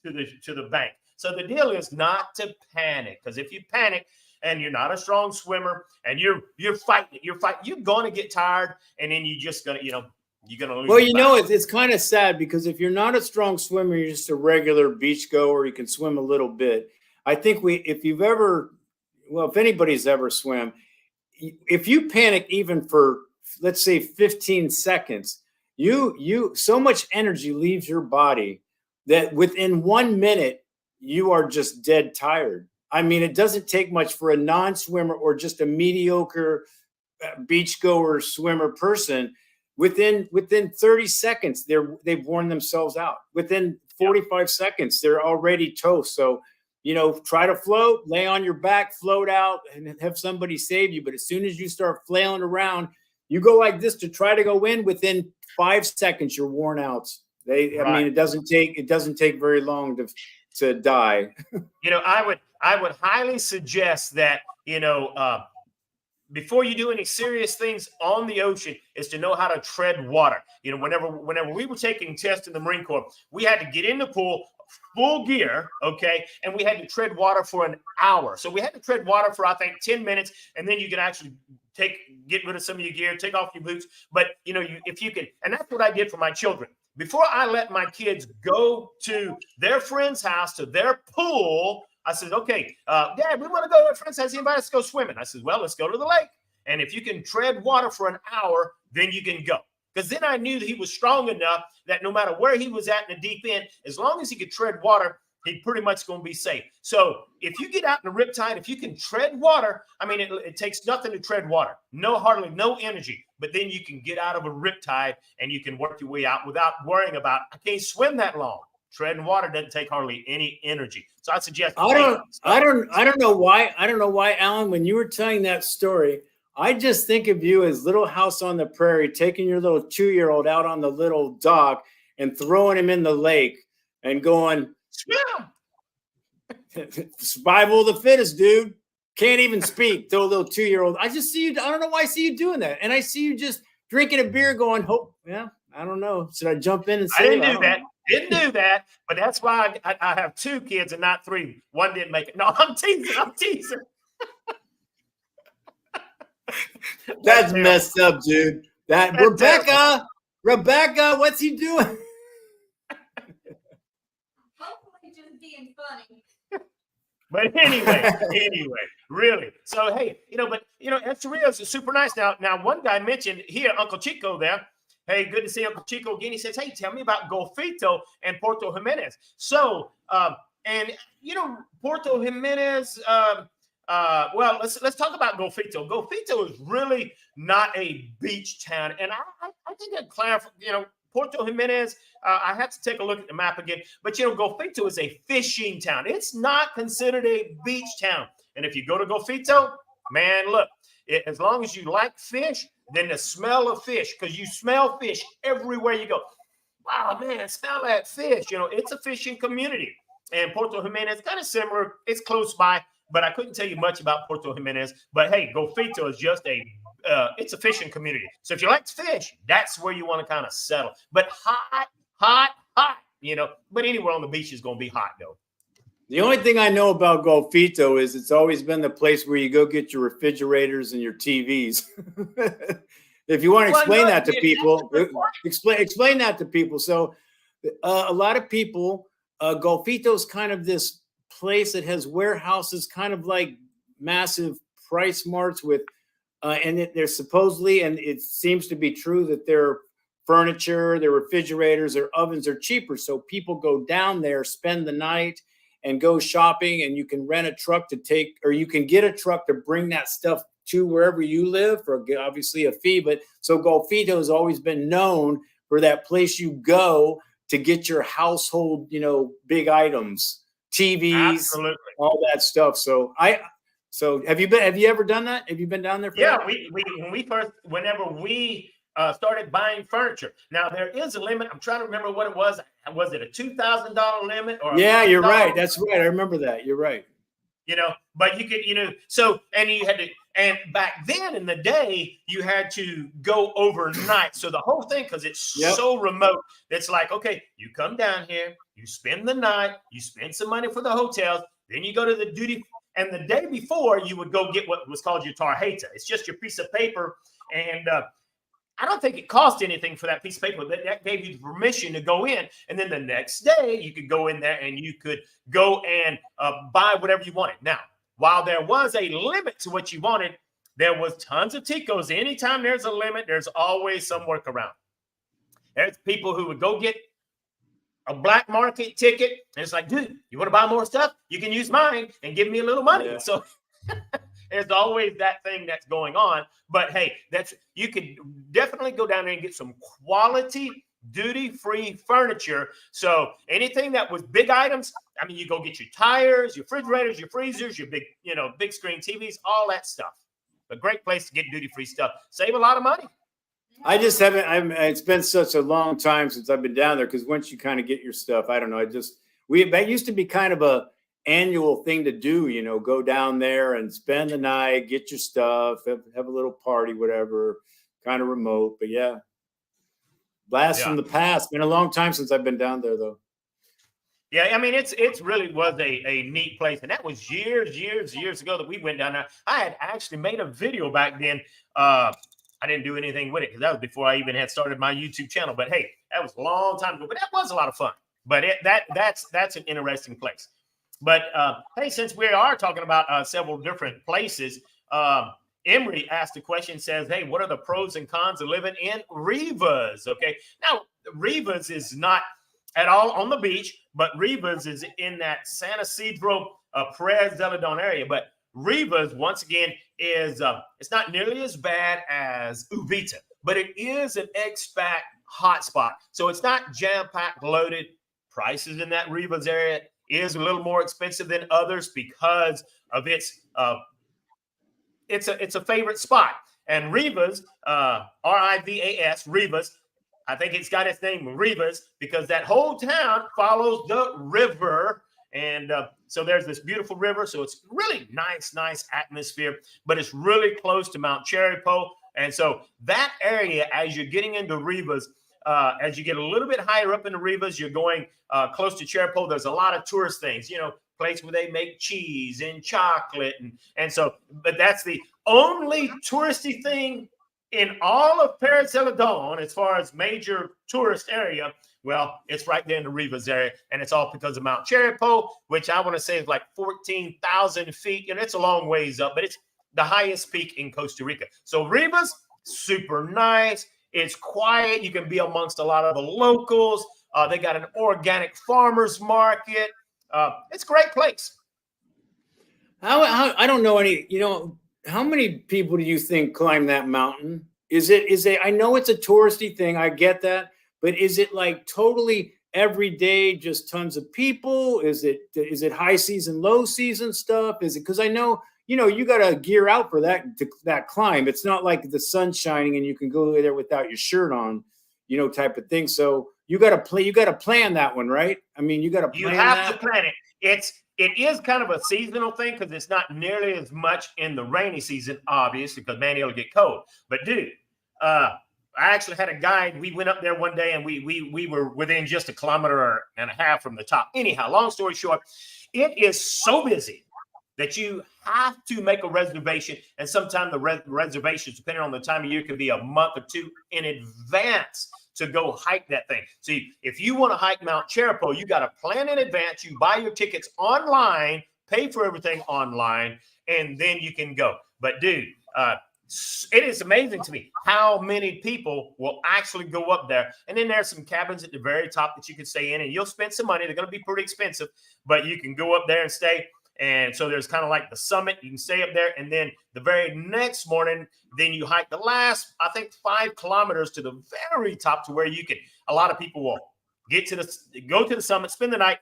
to the bank. So the deal is not to panic, because if you panic and you're not a strong swimmer and you're fighting, you're going to get tired, and then you just gonna, you know, you're going to lose. Well, you know, it's kind of sad because if you're not a strong swimmer, you're just a regular beach goer, you can swim a little bit. I think if anybody's ever swam, if you panic even for, let's say, 15 seconds, so much energy leaves your body that within 1 minute, you are just dead tired. I mean, it doesn't take much for a non-swimmer or just a mediocre beachgoer swimmer person. Within 30 seconds, they've worn themselves out. Within 45 seconds, they're already toast. So, you know, try to float, lay on your back, float out, and have somebody save you. But as soon as you start flailing around, you go like this to try to go in. Within 5 seconds, you're worn out. I mean, it doesn't take very long to die. You know, I would highly suggest that, you know, before you do any serious things on the ocean, is to know how to tread water. You know, whenever we were taking tests in the Marine Corps, we had to get in the pool, full gear, okay, and we had to tread water for an hour. So we had to tread water for, I think, 10 minutes, and then you can actually get rid of some of your gear, take off your boots. But, you know, if you can, and that's what I did for my children. Before I let my kids go to their friend's house, to their pool, I said, okay, Dad, we want to go to a friend's house. He invited us to go swimming. I said, well, let's go to the lake. And if you can tread water for an hour, then you can go. Because then I knew that he was strong enough that no matter where he was at in the deep end, as long as he could tread water, he's pretty much going to be safe. So if you get out in the riptide, if you can tread water, I mean, it takes nothing to tread water. Hardly no energy. But then you can get out of a riptide and you can work your way out without worrying about, I can't swim that long. Treading water doesn't take hardly any energy. So I suggest. I don't know why, Alan, when you were telling that story, I just think of you as Little House on the Prairie, taking your little 2-year-old out on the little dock and throwing him in the lake and going, swim. Survival of the fittest, dude. Can't even speak. Throw a little 2-year-old. I just see you. I don't know why I see you doing that. And I see you just drinking a beer going, I don't know. Should I jump in and say I didn't do that. Didn't do that, but that's why I have 2 kids and not 3. One didn't make it. No, I'm teasing. That's messed up, dude. Rebecca, what's he doing? Hopefully just being funny. But anyway, really. So, hey, Esterillos is super nice. Now, one guy mentioned here, Uncle Chico there. Hey, good to see Uncle Chico again. He says, hey, tell me about Golfito and Puerto Jimenez. So, Puerto Jimenez, well, let's talk about Golfito. Golfito is really not a beach town. And I think I'd clarify, Puerto Jimenez, I have to take a look at the map again. But, Golfito is a fishing town. It's not considered a beach town. And if you go to Golfito, man, look, as long as you like fish, then the smell of fish, because you smell fish everywhere you go. Wow, man, smell that fish. It's a fishing community. And Puerto Jimenez, kind of similar. It's close by, but I couldn't tell you much about Puerto Jimenez. But, hey, Golfito is just it's a fishing community. So if you like fish, that's where you want to kind of settle. But hot, but anywhere on the beach is going to be hot, though. The only thing I know about Golfito is it's always been the place where you go get your refrigerators and your TVs. If you want to explain that to people, explain that to people. So a lot of people, Golfito is kind of this place that has warehouses, kind of like massive price marts with, and they're supposedly, and it seems to be true, that their furniture, their refrigerators, their ovens are cheaper. So people go down there, spend the night, and go shopping, and you can rent a truck or you can get a truck to bring that stuff to wherever you live for obviously a fee. But so Golfito has always been known for that place you go to get your household, big items, TVs, absolutely, all that stuff. So have you ever done that? Have you been down there? Yeah, whenever we started buying furniture. Now there is a limit. I'm trying to remember what it was. Was it a $2,000 limit? Or yeah, you're right. That's right. I remember that. You're right. But you could, and you had to, and back then in the day, you had to go overnight. So the whole thing, because it's so remote, it's like, okay, you come down here, you spend the night, you spend some money for the hotels, then you go to the duty. And the day before, you would go get what was called your tarjeta. It's just your piece of paper. And I don't think it cost anything for that piece of paper. That gave you the permission to go in. And then the next day, you could go in there and you could go and buy whatever you wanted. Now, while there was a limit to what you wanted, there was tons of ticos. Anytime there's a limit, there's always some workaround. There's people who would go get a black market ticket. And it's like, dude, you want to buy more stuff? You can use mine and give me a little money. Yeah. So there's always that thing that's going on. But hey, you could definitely go down there and get some quality duty-free furniture. So anything that was big items, I mean, you go get your tires, your refrigerators, your freezers, your big screen TVs, all that stuff. A great place to get duty-free stuff. Save a lot of money. I just haven't. It's been such a long time since I've been down there because once you kind of get your stuff, I don't know. That used to be kind of a annual thing to do. Go down there and spend the night, get your stuff, have a little party, whatever. Kind of remote, but yeah. Blast from the past. Been a long time since I've been down there, though. Yeah, I mean, it's really was a neat place. And that was years ago that we went down there. I had actually made a video back then. I didn't do anything with it because that was before I even had started my YouTube channel. But hey, that was a long time ago. But that was a lot of fun. But that's an interesting place. But hey, since we are talking about several different places, Emery asked a question, says, hey, what are the pros and cons of living in Rivas? Okay. Now, Rivas is not at all on the beach, but Rivas is in that San Isidro, Perez Zeledon area. But Rivas, once again, is it's not nearly as bad as Uvita, but it is an expat hotspot. So it's not jam-packed, loaded. Prices in that Rivas area is a little more expensive than others because of its it's a favorite spot. And Rivas, R-I-V-A-S, Rivas, I think it's got its name Rivas because that whole town follows the river. And so there's this beautiful river. So it's really nice atmosphere, but it's really close to Mount Cherrypo. And so that area, as you're getting into Rivas, as you get a little bit higher up in the Rivas, you're going close to Cherrypo. There's a lot of tourist things, place where they make cheese and chocolate. And so, but that's the only touristy thing in all of Perez Zeledon as far as major tourist area. Well, it's right there in the Rivas area, and it's all because of Mount Cherrypo, which I want to say is like 14,000 feet. It's a long ways up, but it's the highest peak in Costa Rica. So Rivas, super nice. It's quiet. You can be amongst a lot of the locals. They got an organic farmers market. It's a great place. How I don't know any. How many people do you think climb that mountain? Is it? I know it's a touristy thing. I get that, but is it like totally every day, just tons of people? Is it high season, low season stuff? Is it because I know. You got to gear out for that climb. It's not like the sun's shining and you can go there without your shirt on, type of thing. So you got to plan that one, right? I mean, you got to plan. You have to plan it. It is kind of a seasonal thing because it's not nearly as much in the rainy season, obviously, because man, it'll get cold. But dude, I actually had a guide. We went up there one day and we were within just 1.5 kilometers from the top. Anyhow, long story short, it is so busy that you have to make a reservation. And sometimes the reservations, depending on the time of year, could be a month or two in advance to go hike that thing. See, if you want to hike Mount Cherrypo, you got to plan in advance. You buy your tickets online, pay for everything online, and then you can go. But dude, it is amazing to me how many people will actually go up there. And then there's some cabins at the very top that you can stay in, and you'll spend some money. They're going to be pretty expensive, but you can go up there and stay. And so there's kind of like the summit. You can stay up there. And then the very next morning, then you hike the last, I think, 5 kilometers to the very top to where you can, a lot of people will go to the summit, spend the night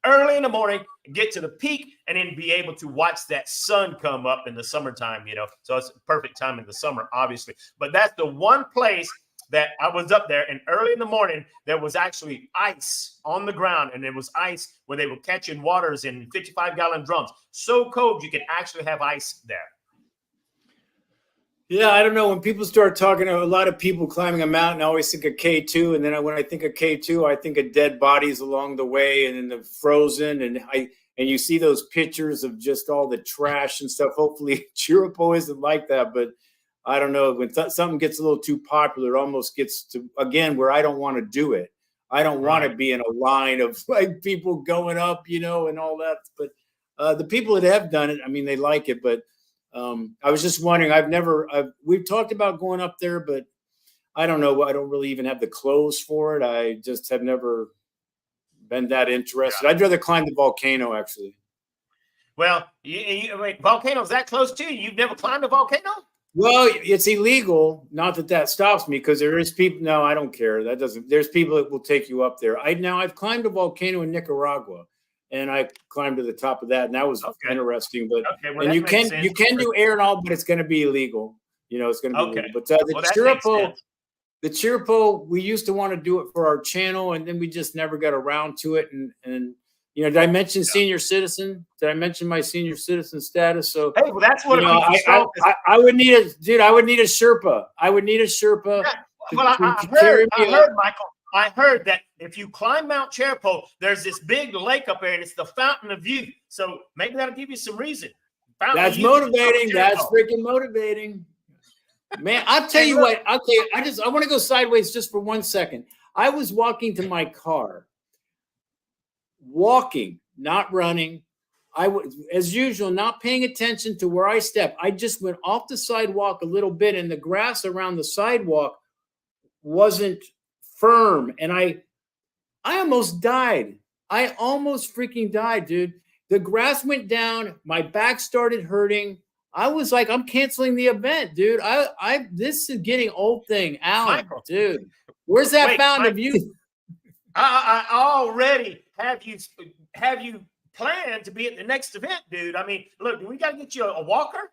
early in the morning, get to the peak, and then be able to watch that sun come up in the summertime, So it's a perfect time in the summer, obviously. But that's the one place that I was up there, and early in the morning, there was actually ice on the ground, and there was ice where they were catching waters in 55-gallon drums. So cold, you could actually have ice there. Yeah, I don't know. When people start talking to a lot of people climbing a mountain, I always think of K2. And then when I think of K2, I think of dead bodies along the way and then the frozen. And you see those pictures of just all the trash and stuff. Hopefully, Cherrypo isn't like that. But I don't know, when something gets a little too popular, it almost gets to, again, where I don't want to do it. I don't want to be in a line of like people going up, you know, and all that. But the people that have done it, I mean, they like it. But I was just wondering, we've talked about going up there, but I don't know. I don't really even have the clothes for it. I just have never been that interested. Yeah. I'd rather climb the volcano, actually. Well, wait, volcanoes that close to you? You've never climbed a volcano? Well, it's illegal. Not that stops me, because there is people. No, I don't care. That doesn't. There's people that will take you up there. I've climbed a volcano in Nicaragua, and I climbed to the top of that, and that was interesting. But well, and you can do air and all, but it's going to be illegal. You know, it's going to be illegal. But the Chiripo, we used to want to do it for our channel, and then we just never got around to it. And you know, did I mention senior citizen? Did I mention my senior citizen status? So hey, well, that's what I would need a dude. I would need a Sherpa. I would need a Sherpa. Yeah. Well, I heard, Michael. I heard that if you climb Mount Chiripo, there's this big lake up there, and it's the Fountain of Youth. So maybe that'll give you some reason. That's motivating. That's freaking motivating. Man, I'll tell you what. I want to go sideways just for 1 second. I was walking to my car. Walking, not running. I was, as usual, not paying attention to where I step. I just went off the sidewalk a little bit, and the grass around the sidewalk wasn't firm, and I almost died. I almost freaking died, dude. The grass went down. My back started hurting. I was like, I'm canceling the event, dude. This is getting old thing, Alan, Michael, dude. Where's that Fountain of Youth? I already have you planned to be at the next event, dude. I mean, look, we got to get you a walker.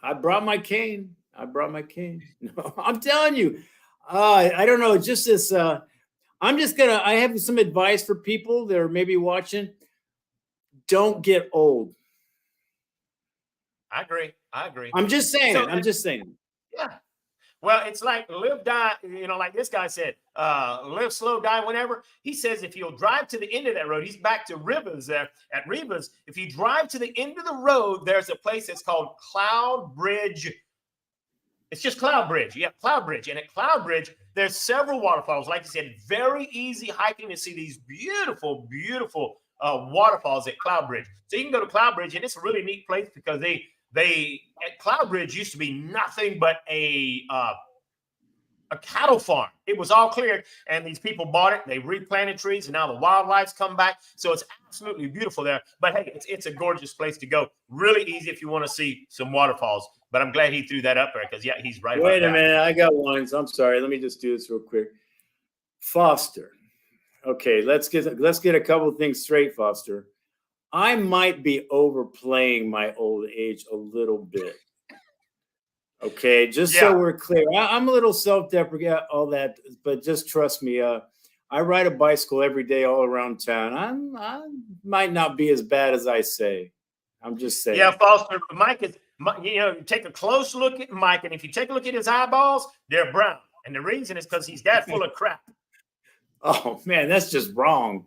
I brought my cane. No, I'm telling you, I don't know. Just this, I have some advice for people that are maybe watching. Don't get old. I agree. I'm just saying. Yeah. Well, it's like live, die, you know, like this guy said, live slow, die whenever. He says if you'll drive to the end of that road, he's back to Rivas there at Rivas. If you drive to the end of the road, there's a place that's called Cloud Bridge. It's just Cloud Bridge. Yeah, Cloud Bridge. And at Cloud Bridge, there's several waterfalls. Like you said, very easy hiking to see these beautiful, beautiful waterfalls at Cloud Bridge. So you can go to Cloud Bridge, and it's a really neat place because they at Cloud Bridge used to be nothing but a cattle farm. It was all cleared, and these people bought it. They replanted trees, and now the wildlife's come back. So it's absolutely beautiful there. But hey, it's a gorgeous place to go. Really easy if you want to see some waterfalls. But I'm glad he threw that up there because yeah, he's right. Wait a minute, I got one. So I'm sorry. Let me just do this real quick. Foster. Okay, let's get a couple of things straight, Foster. I might be overplaying my old age a little bit. Okay, just so we're clear. I'm a little self-deprecating, all that, but just trust me. I ride a bicycle every day all around town. I might not be as bad as I say. I'm just saying. Yeah, Foster. Mike is, you know, take a close look at Mike, and if you take a look at his eyeballs, they're brown. And the reason is because he's that full of crap. Oh, man, that's just wrong.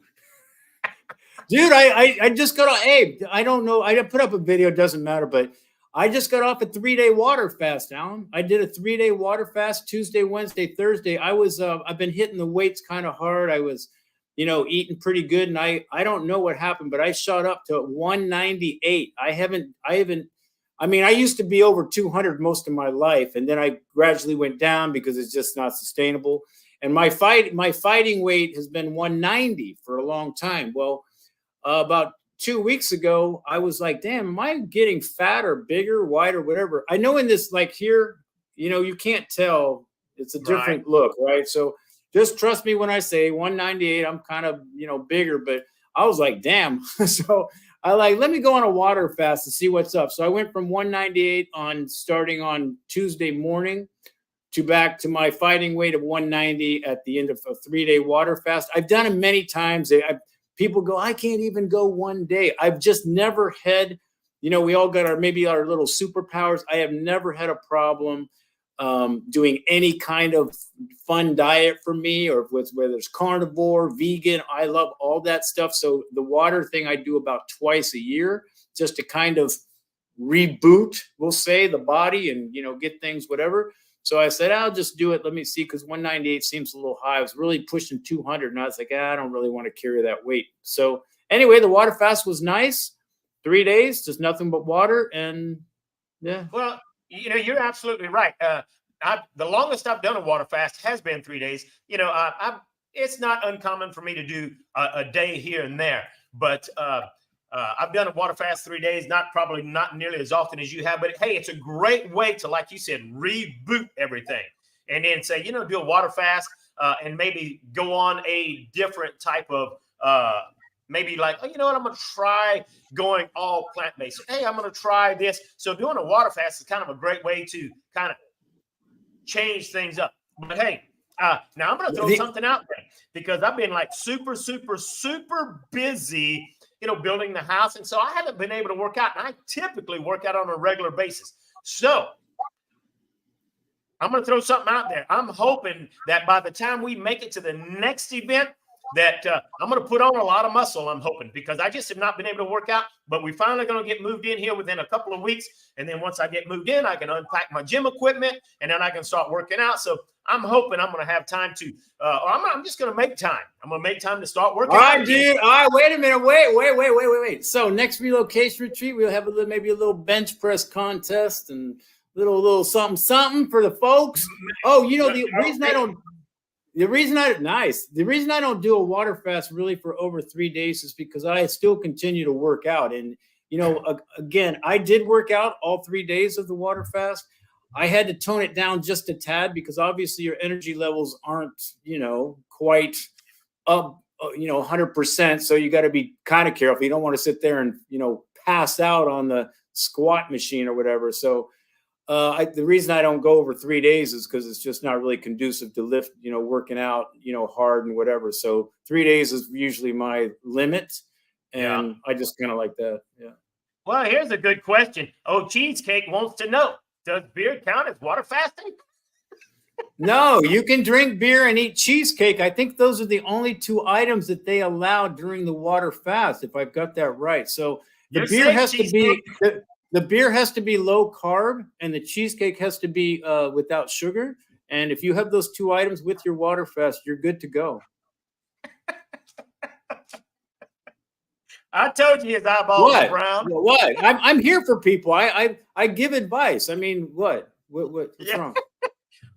Dude, I just got off. Hey, I don't know. I put up a video. Doesn't matter. But I just got off a 3-day water fast, Alan. I did a 3-day water fast, Tuesday, Wednesday, Thursday. I've been hitting the weights kind of hard. I was, you know, eating pretty good. And I don't know what happened, but I shot up to 198. I mean, I used to be over 200 most of my life. And then I gradually went down because it's just not sustainable. And my fighting weight has been 190 for a long time. Well, about 2 weeks ago, I was like, damn, am I getting fat or bigger, wider, whatever? I know in this, like here, you know, you can't tell. It's a different look, right? So just trust me when I say 198, I'm kind of, you know, bigger, but I was like, damn. So let me go on a water fast to see what's up. So I went from 198 starting on Tuesday morning to back to my fighting weight of 190 at the end of a 3-day water fast. I've done it many times. People go, I can't even go one day. I've just never had, you know, we all got our little superpowers. I have never had a problem doing any kind of fun diet for me, or whether it's carnivore, vegan. I love all that stuff. So the water thing I do about twice a year, just to kind of reboot, we'll say, the body and, get things, whatever. So I said, I'll just do it. Let me see, because 198 seems a little high. I was really pushing 200, and I was like, I don't really want to carry that weight. So anyway, the water fast was nice. 3 days, just nothing but water, and yeah. Well, you're absolutely right. The longest I've done a water fast has been 3 days. It's not uncommon for me to do a day here and there, but I've done a water fast 3 days, probably not nearly as often as you have, but hey, it's a great way to, like you said, reboot everything, and then say, do a water fast and maybe go on a different type of maybe like, I'm going to try going all plant-based. Hey, I'm going to try this. So doing a water fast is kind of a great way to kind of change things up. But hey, now I'm going to throw something out there, because I've been like super, super, super busy, building the house. And so I haven't been able to work out. And I typically work out on a regular basis. So I'm going to throw something out there. I'm hoping that by the time we make it to the next event, that I'm going to put on a lot of muscle, I'm hoping, because I just have not been able to work out. But we're finally going to get moved in here within a couple of weeks. And then once I get moved in, I can unpack my gym equipment, and then I can start working out. So I'm hoping I'm going to have time to, or I'm just going to make time. I'm going to make time to start working out. All right, dude. All right, wait a minute. Wait. So next relocation retreat, we'll have maybe a little bench press contest and little something for the folks. Oh, the reason I don't. The reason I don't do a water fast really for over 3 days is because I still continue to work out. And, again, I did work out all 3 days of the water fast. I had to tone it down just a tad, because obviously your energy levels aren't, quite up, 100%. So you got to be kind of careful. You don't want to sit there and, pass out on the squat machine or whatever. So the reason I don't go over 3 days is because it's just not really conducive to lift, working out, hard and whatever. So 3 days is usually my limit. And I just kind of like that. Yeah. Well, here's a good question. Oh, Cheesecake wants to know, does beer count as water fasting? No, you can drink beer and eat cheesecake. I think those are the only two items that they allow during the water fast, if I've got that right. So the beer has to be the beer has to be low carb, and the cheesecake has to be without sugar. And if you have those two items with your water fast, you're good to go. I told you his eyeballs are brown. What? I'm here for people. I give advice. I mean, what's wrong?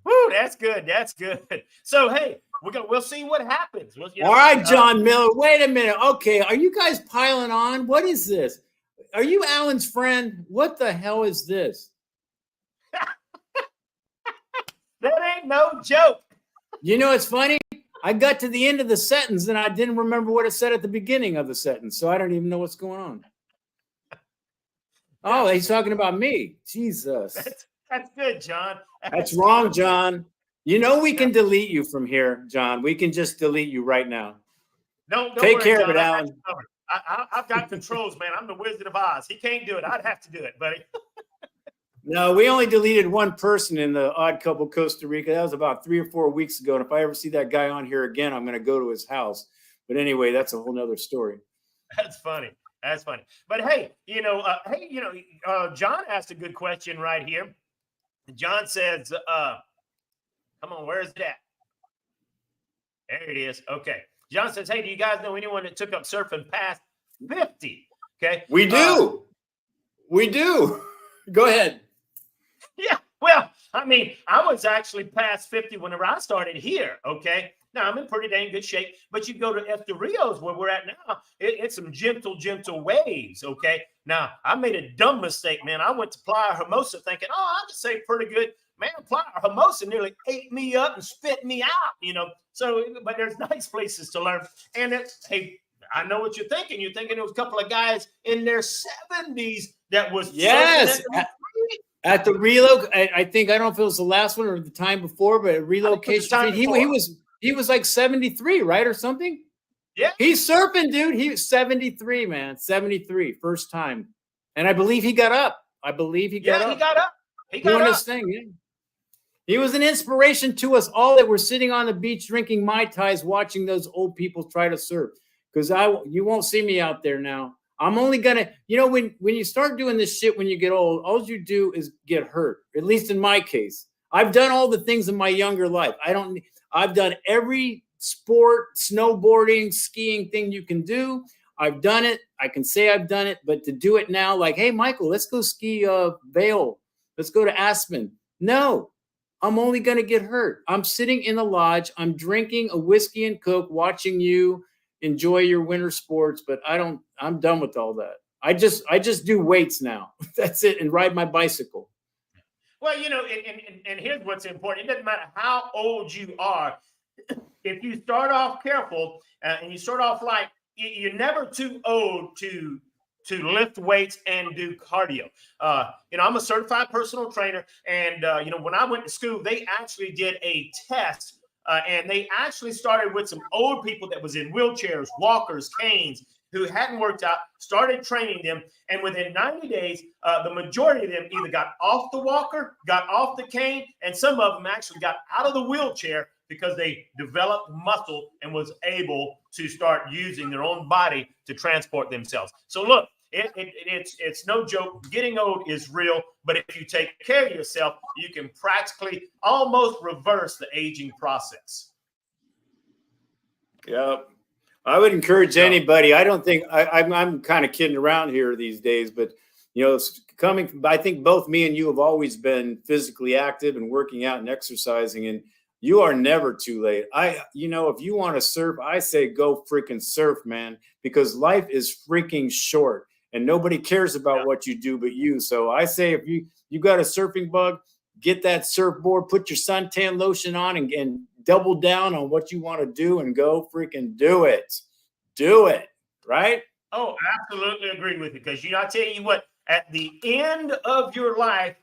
Woo, that's good. That's good. So hey, we'll see what happens. All right, John Miller. Wait a minute. Okay, are you guys piling on? What is this? Are you Alan's friend? What the hell is this? That ain't no joke. It's funny. I got to the end of the sentence and I didn't remember what it said at the beginning of the sentence. So I don't even know what's going on. Oh, he's talking about me. Jesus. That's good, John. That's wrong, John. We can delete you from here, John. We can just delete you right now. Don't take worry, care John. of it, Alan. I've got controls, man. I'm the Wizard of Oz. He can't do it. I'd have to do it, buddy. No, we only deleted one person in the Odd Couple Costa Rica. That was about 3 or 4 weeks ago. And if I ever see that guy on here again, I'm going to go to his house. But anyway, that's a whole nother story. That's funny. That's funny. But hey, John asked a good question right here. John says, come on, where is it at? There it is. Okay. John says, hey, do you guys know anyone that took up surfing past 50? Okay. We do. We do. Go ahead. Yeah. Well, I mean, I was actually past 50 whenever I started here. Okay. Now I'm in pretty dang good shape, but you go to Esterillos where we're at now, it's some gentle waves. Okay. Now I made a dumb mistake, man. I went to Playa Hermosa thinking, I'll just say pretty good. Man, Playa Hermosa nearly ate me up and spit me out, So, but there's nice places to learn. And hey, I know what you're thinking. You're thinking there was a couple of guys in their 70s that was at the relo. I think, I don't know if it was the last one or the time before, but relocation. He was like 73, right, or something. Yeah, he's surfing, dude. He was 73, man. 73, first time, and I believe he got up. He got up. He got up. His thing. Yeah. He was an inspiration to us all that were sitting on the beach drinking Mai Tais, watching those old people try to surf. Because you won't see me out there now. I'm only gonna, when you start doing this shit when you get old, all you do is get hurt. At least in my case, I've done all the things in my younger life. I've done every sport, snowboarding, skiing thing you can do. I've done it. I can say I've done it, but to do it now, like, hey, Michael, let's go ski Vail. Let's go to Aspen. No, I'm only going to get hurt. I'm sitting in the lodge. I'm drinking a whiskey and Coke, watching you enjoy your winter sports, but I'm done with all that. I just do weights now. That's it. And ride my bicycle. Well, and here's what's important. It doesn't matter how old you are. If you start off careful and you start off light, you're never too old to lift weights and do cardio. I'm a certified personal trainer, and when I went to school, they actually did a test, and they actually started with some old people that was in wheelchairs, walkers, canes, who hadn't worked out, started training them, and within 90 days, the majority of them either got off the walker, got off the cane, and some of them actually got out of the wheelchair because they developed muscle and was able to start using their own body to transport themselves. So look, it's no joke. Getting old is real, but if you take care of yourself, you can practically almost reverse the aging process. Yep. I would encourage anybody. I don't think I'm kind of kidding around here these days, but I think both me and you have always been physically active and working out and exercising, and you are never too late. If you want to surf, I say go freaking surf, man, because life is freaking short and nobody cares about what you do but you. So I say, if you got a surfing bug, get that surfboard, put your suntan lotion on, and double down on what you want to do and go freaking do it. Do it, right? Oh, absolutely agree with you. Because I tell you what, at the end of your life,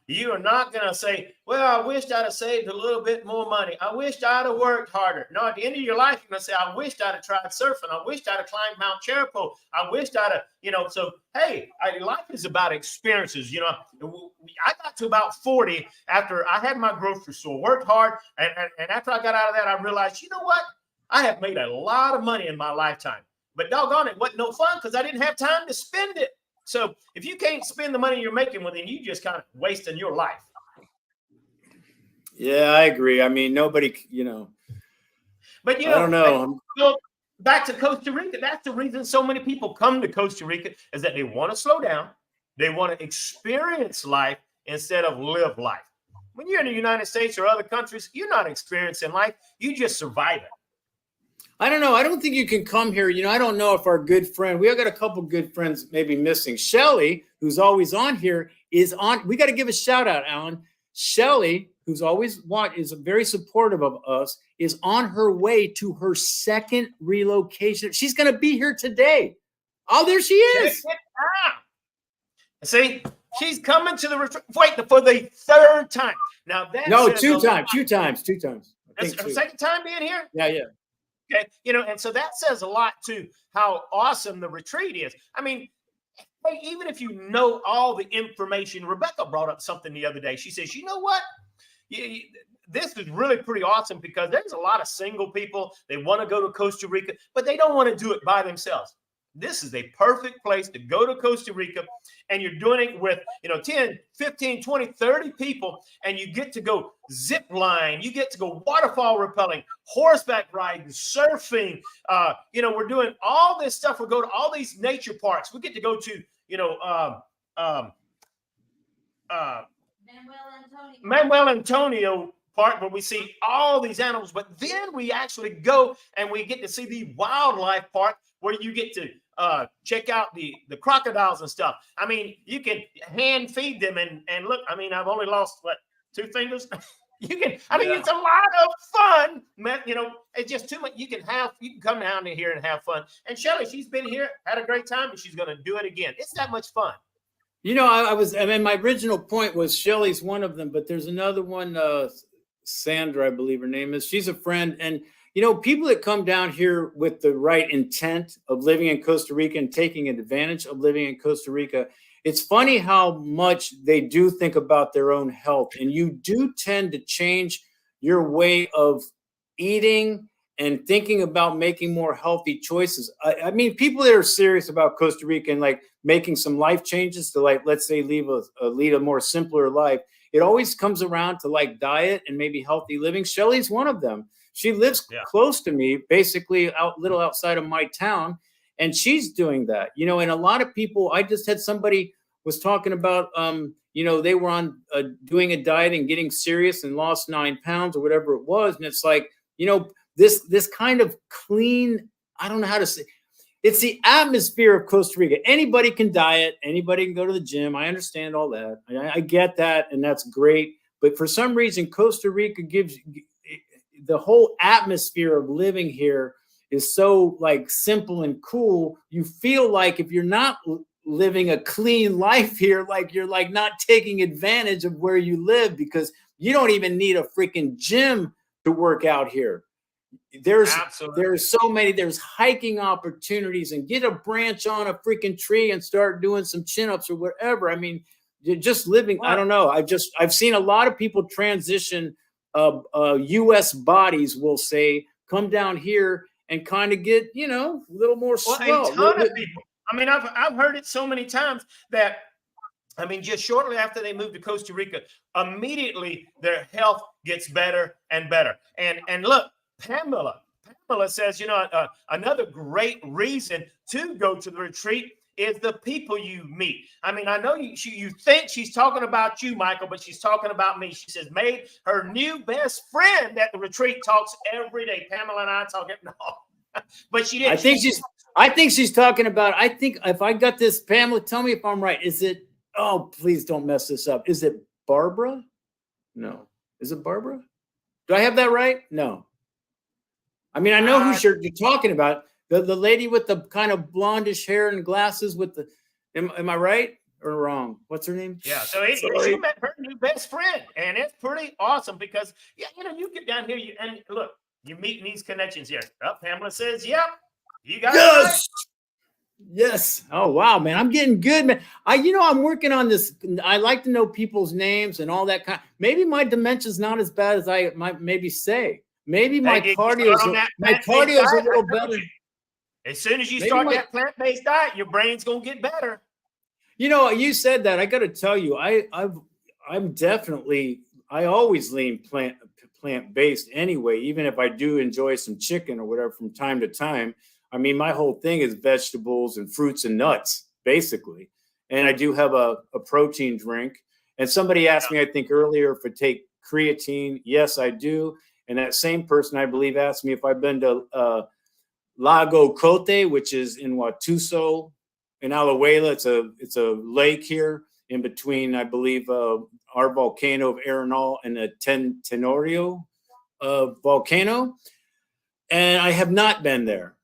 you are not going to say, well, I wished I'd have saved a little bit more money. I wished I'd have worked harder. No, at the end of your life, you're going to say, I wished I'd have tried surfing. I wished I'd have climbed Mount Cherokee. I wished I'd have, so, hey, life is about experiences. I got to about 40 after I had my grocery store, worked hard. And after I got out of that, I realized, you know what? I have made a lot of money in my lifetime. But doggone it, wasn't no fun because I didn't have time to spend it. So if you can't spend the money you're making, well, then you just kind of wasting your life. Yeah, I agree. I mean, nobody, But, I don't know. Back to Costa Rica, that's the reason so many people come to Costa Rica, is that they want to slow down. They want to experience life instead of live life. When you're in the United States or other countries, you're not experiencing life. You just survive it. I don't know. I don't think you can come here. I don't know if our good friend, we have got a couple good friends maybe missing. Shelly, who's always on here, is on. We got to give a shout out, Alan. Shelly, who's always is very supportive of us, is on her way to her second relocation. She's going to be here today. Oh, there she is. See, she's coming to the retreat. Wait, for the third time. Now that two times. That's her second time being here? Yeah. Okay, and so that says a lot to how awesome the retreat is. I mean, hey, even if you know all the information, Rebecca brought up something the other day. She says, you know what? This is really pretty awesome because there's a lot of single people. They want to go to Costa Rica, but they don't want to do it by themselves. This is a perfect place to go to Costa Rica, and you're doing it with, 10, 15, 20, 30 people, and you get to go zip line. You get to go waterfall rappelling, horseback riding, surfing. We're doing all this stuff. We go to all these nature parks. We get to go to, Manuel Antonio Park, where we see all these animals, but then we actually go and we get to see the wildlife park, where you get to check out the crocodiles and stuff. I mean, you can hand feed them and look, I mean, I've only lost 2 fingers. It's a lot of fun, man. It's just too much. You can come down here and have fun. And Shelly, she's been here, had a great time, and she's going to do it again. It's that much fun. My original point was Shelly's one of them, but there's another one, Sandra, I believe her name is. She's a friend. And, people that come down here with the right intent of living in Costa Rica and taking advantage of living in Costa Rica, it's funny how much they do think about their own health. And you do tend to change your way of eating and thinking about making more healthy choices. I mean, people that are serious about Costa Rica and like making some life changes to, like, let's say lead a more simpler life, it always comes around to like diet and maybe healthy living. Shelly's one of them. She lives close to me, basically little outside of my town, and she's doing that, you know. And a lot of people, I just had somebody was talking about, you know, they were on doing a diet and getting serious and lost 9 pounds or whatever it was. And it's like, you know, this kind of clean, I don't know how to say, it's the atmosphere of Costa Rica. Anybody can diet, anybody can go to the gym. I understand all that. I get that, and that's great. But for some reason, Costa Rica gives the whole atmosphere of living here is so like simple and cool. You feel like if you're not living a clean life here, like you're like not taking advantage of where you live, because you don't even need a freaking gym to work out here. There's so many, there's hiking opportunities, and get a branch on a freaking tree and start doing some chin-ups or whatever. I mean, you're just living, I don't know. I've seen a lot of people transition US bodies, will say, come down here and kind of get, you know, a little more swell. A ton of people. I mean, I've heard it so many times that, I mean, just shortly after they moved to Costa Rica, immediately their health gets better and better. And look, Pamela says, you know, another great reason to go to the retreat is the people you meet. I mean, I know you think she's talking about you, Michael, but she's talking about me. She says, made her new best friend at the retreat, talks every day. Pamela and I talk no, but she did. I think she's talking about, I think if I got this, Pamela, tell me if I'm right. Is it, oh, please don't mess this up. Is it Barbara? No. Is it Barbara? Do I have that right? No. I mean, I know who you're talking about. The lady with the kind of blondish hair and glasses with the, am I right or wrong? What's her name? Yeah. So she met her new best friend, and it's pretty awesome because, yeah, you know, you get down here, and look, you're meeting these connections here. Oh, Pamela says, yep, you got it right. Yes. Oh, wow, man. I'm getting good, man. I'm working on this. I like to know people's names and all that kind. Maybe my dementia's not as bad as I might maybe say. Maybe my cardio's a little better. As soon as you start that plant-based diet, your brain's going to get better. You know, you said that. I got to tell you, I'm definitely, I always lean plant-based anyway, even if I do enjoy some chicken or whatever from time to time. I mean, my whole thing is vegetables and fruits and nuts, basically. And I do have a protein drink. And somebody asked me, I think earlier, if I take creatine. Yes, I do. And that same person, I believe, asked me if I've been to Lago Cote, which is in Watuso, in Alajuela. It's a lake here in between, I believe, our volcano of Arenal and the Tenorio volcano. And I have not been there,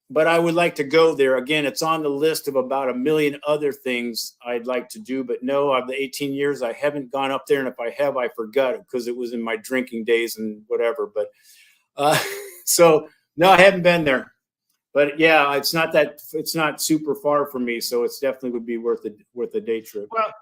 but I would like to go there. Again, it's on the list of about 1 million other things I'd like to do. But no, of the 18 years, I haven't gone up there. And if I have, I forgot it because it was in my drinking days and whatever. But so no, I haven't been there. But yeah, it's not super far from me. So it's definitely would be worth a day trip. Well,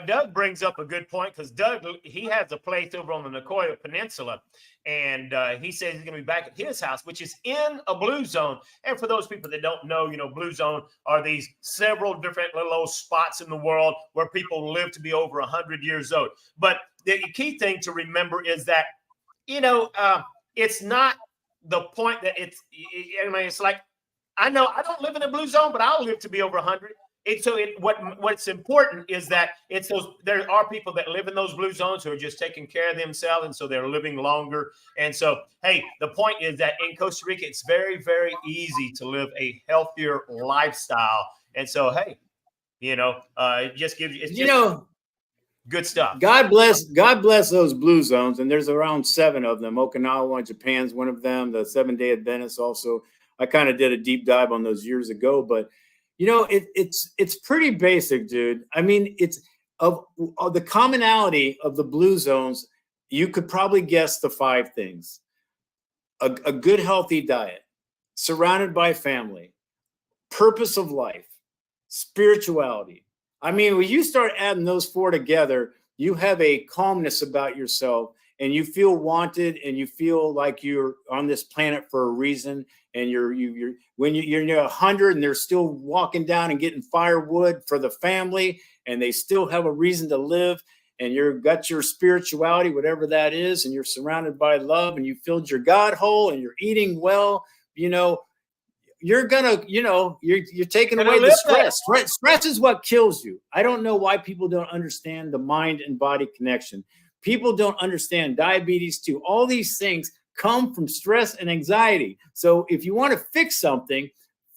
Doug brings up a good point because Doug, he has a place over on the Nicoya Peninsula, and he says he's going to be back at his house, which is in a blue zone. And for those people that don't know, you know, blue zone are these several different little spots in the world where people live to be over 100 years old. But the key thing to remember is that, you know, it's not the point that it's like, I know I don't live in a blue zone, but I'll live to be over 100. What's important is that there are people that live in those blue zones who are just taking care of themselves, and so they're living longer. And so, hey, the point is that in Costa Rica, it's very, very easy to live a healthier lifestyle. And so, hey, you know, it just gives you, good stuff. God bless those blue zones, and there's around 7 of them. Okinawa, Japan's one of them. The 7-Day Adventists also. I kind of did a deep dive on those years ago, but. You know, it's pretty basic, dude. I mean, it's of the commonality of the blue zones. You could probably guess the 5 things: a good, healthy diet, surrounded by family, purpose of life, spirituality. I mean, when you start adding those 4 together, you have a calmness about yourself, and you feel wanted, and you feel like you're on this planet for a reason, and you're near 100 and they're still walking down and getting firewood for the family, and they still have a reason to live, and you've got your spirituality, whatever that is, and you're surrounded by love, and you filled your God hole, and you're eating well, you're gonna, you're taking away the stress. Stress is what kills you. I don't know why people don't understand the mind and body connection. People don't understand diabetes too. All these things come from stress and anxiety. So if you want to fix something,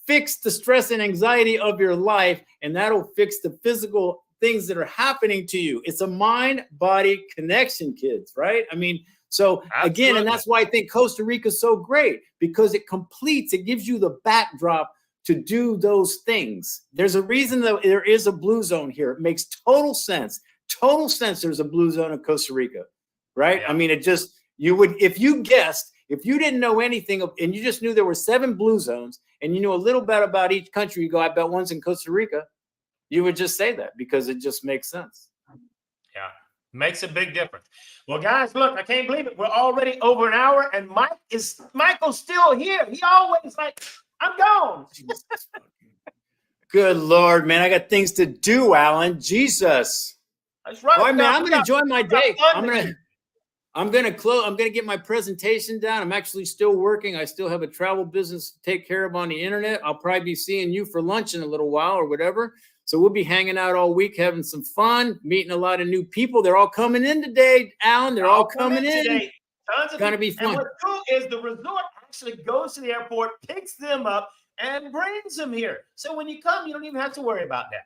fix the stress and anxiety of your life, and that'll fix the physical things that are happening to you. It's a mind-body connection, kids, right? I mean, so again, and that's why I think Costa Rica is so great, because it gives you the backdrop to do those things. There's a reason that there is a blue zone here. It makes total sense. Total sense there's a blue zone in Costa Rica, right? Yeah. I mean, if you didn't know anything and you just knew there were 7 blue zones and you knew a little bit about each country, you go, I bet one's in Costa Rica. You would just say that because it just makes sense. Yeah, makes a big difference. Well, guys, look, I can't believe it. We're already over an hour, and Michael's still here. He always like, I'm gone. Good Lord, man, I got things to do, Alan. Jesus. That's right. All right, man, I'm going to enjoy my day. I'm going to get my presentation down. I'm actually still working. I still have a travel business to take care of on the internet. I'll probably be seeing you for lunch in a little while or whatever. So we'll be hanging out all week, having some fun, meeting a lot of new people. They're all coming in today, Alan. They're all coming in. Today. Tons of going to be fun. And what's cool is the resort actually goes to the airport, picks them up, and brings them here. So when you come, you don't even have to worry about that.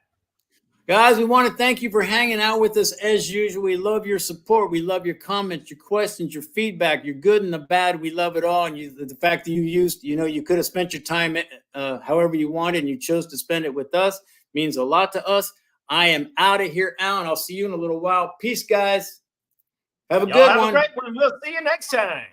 Guys, we want to thank you for hanging out with us as usual. We love your support. We love your comments, your questions, your feedback, your good and the bad. We love it all. And the fact that you could have spent your time however you wanted and you chose to spend it with us means a lot to us. I am out of here, Alan. I'll see you in a little while. Peace, guys. Have a good one. Have a great one. We'll see you next time.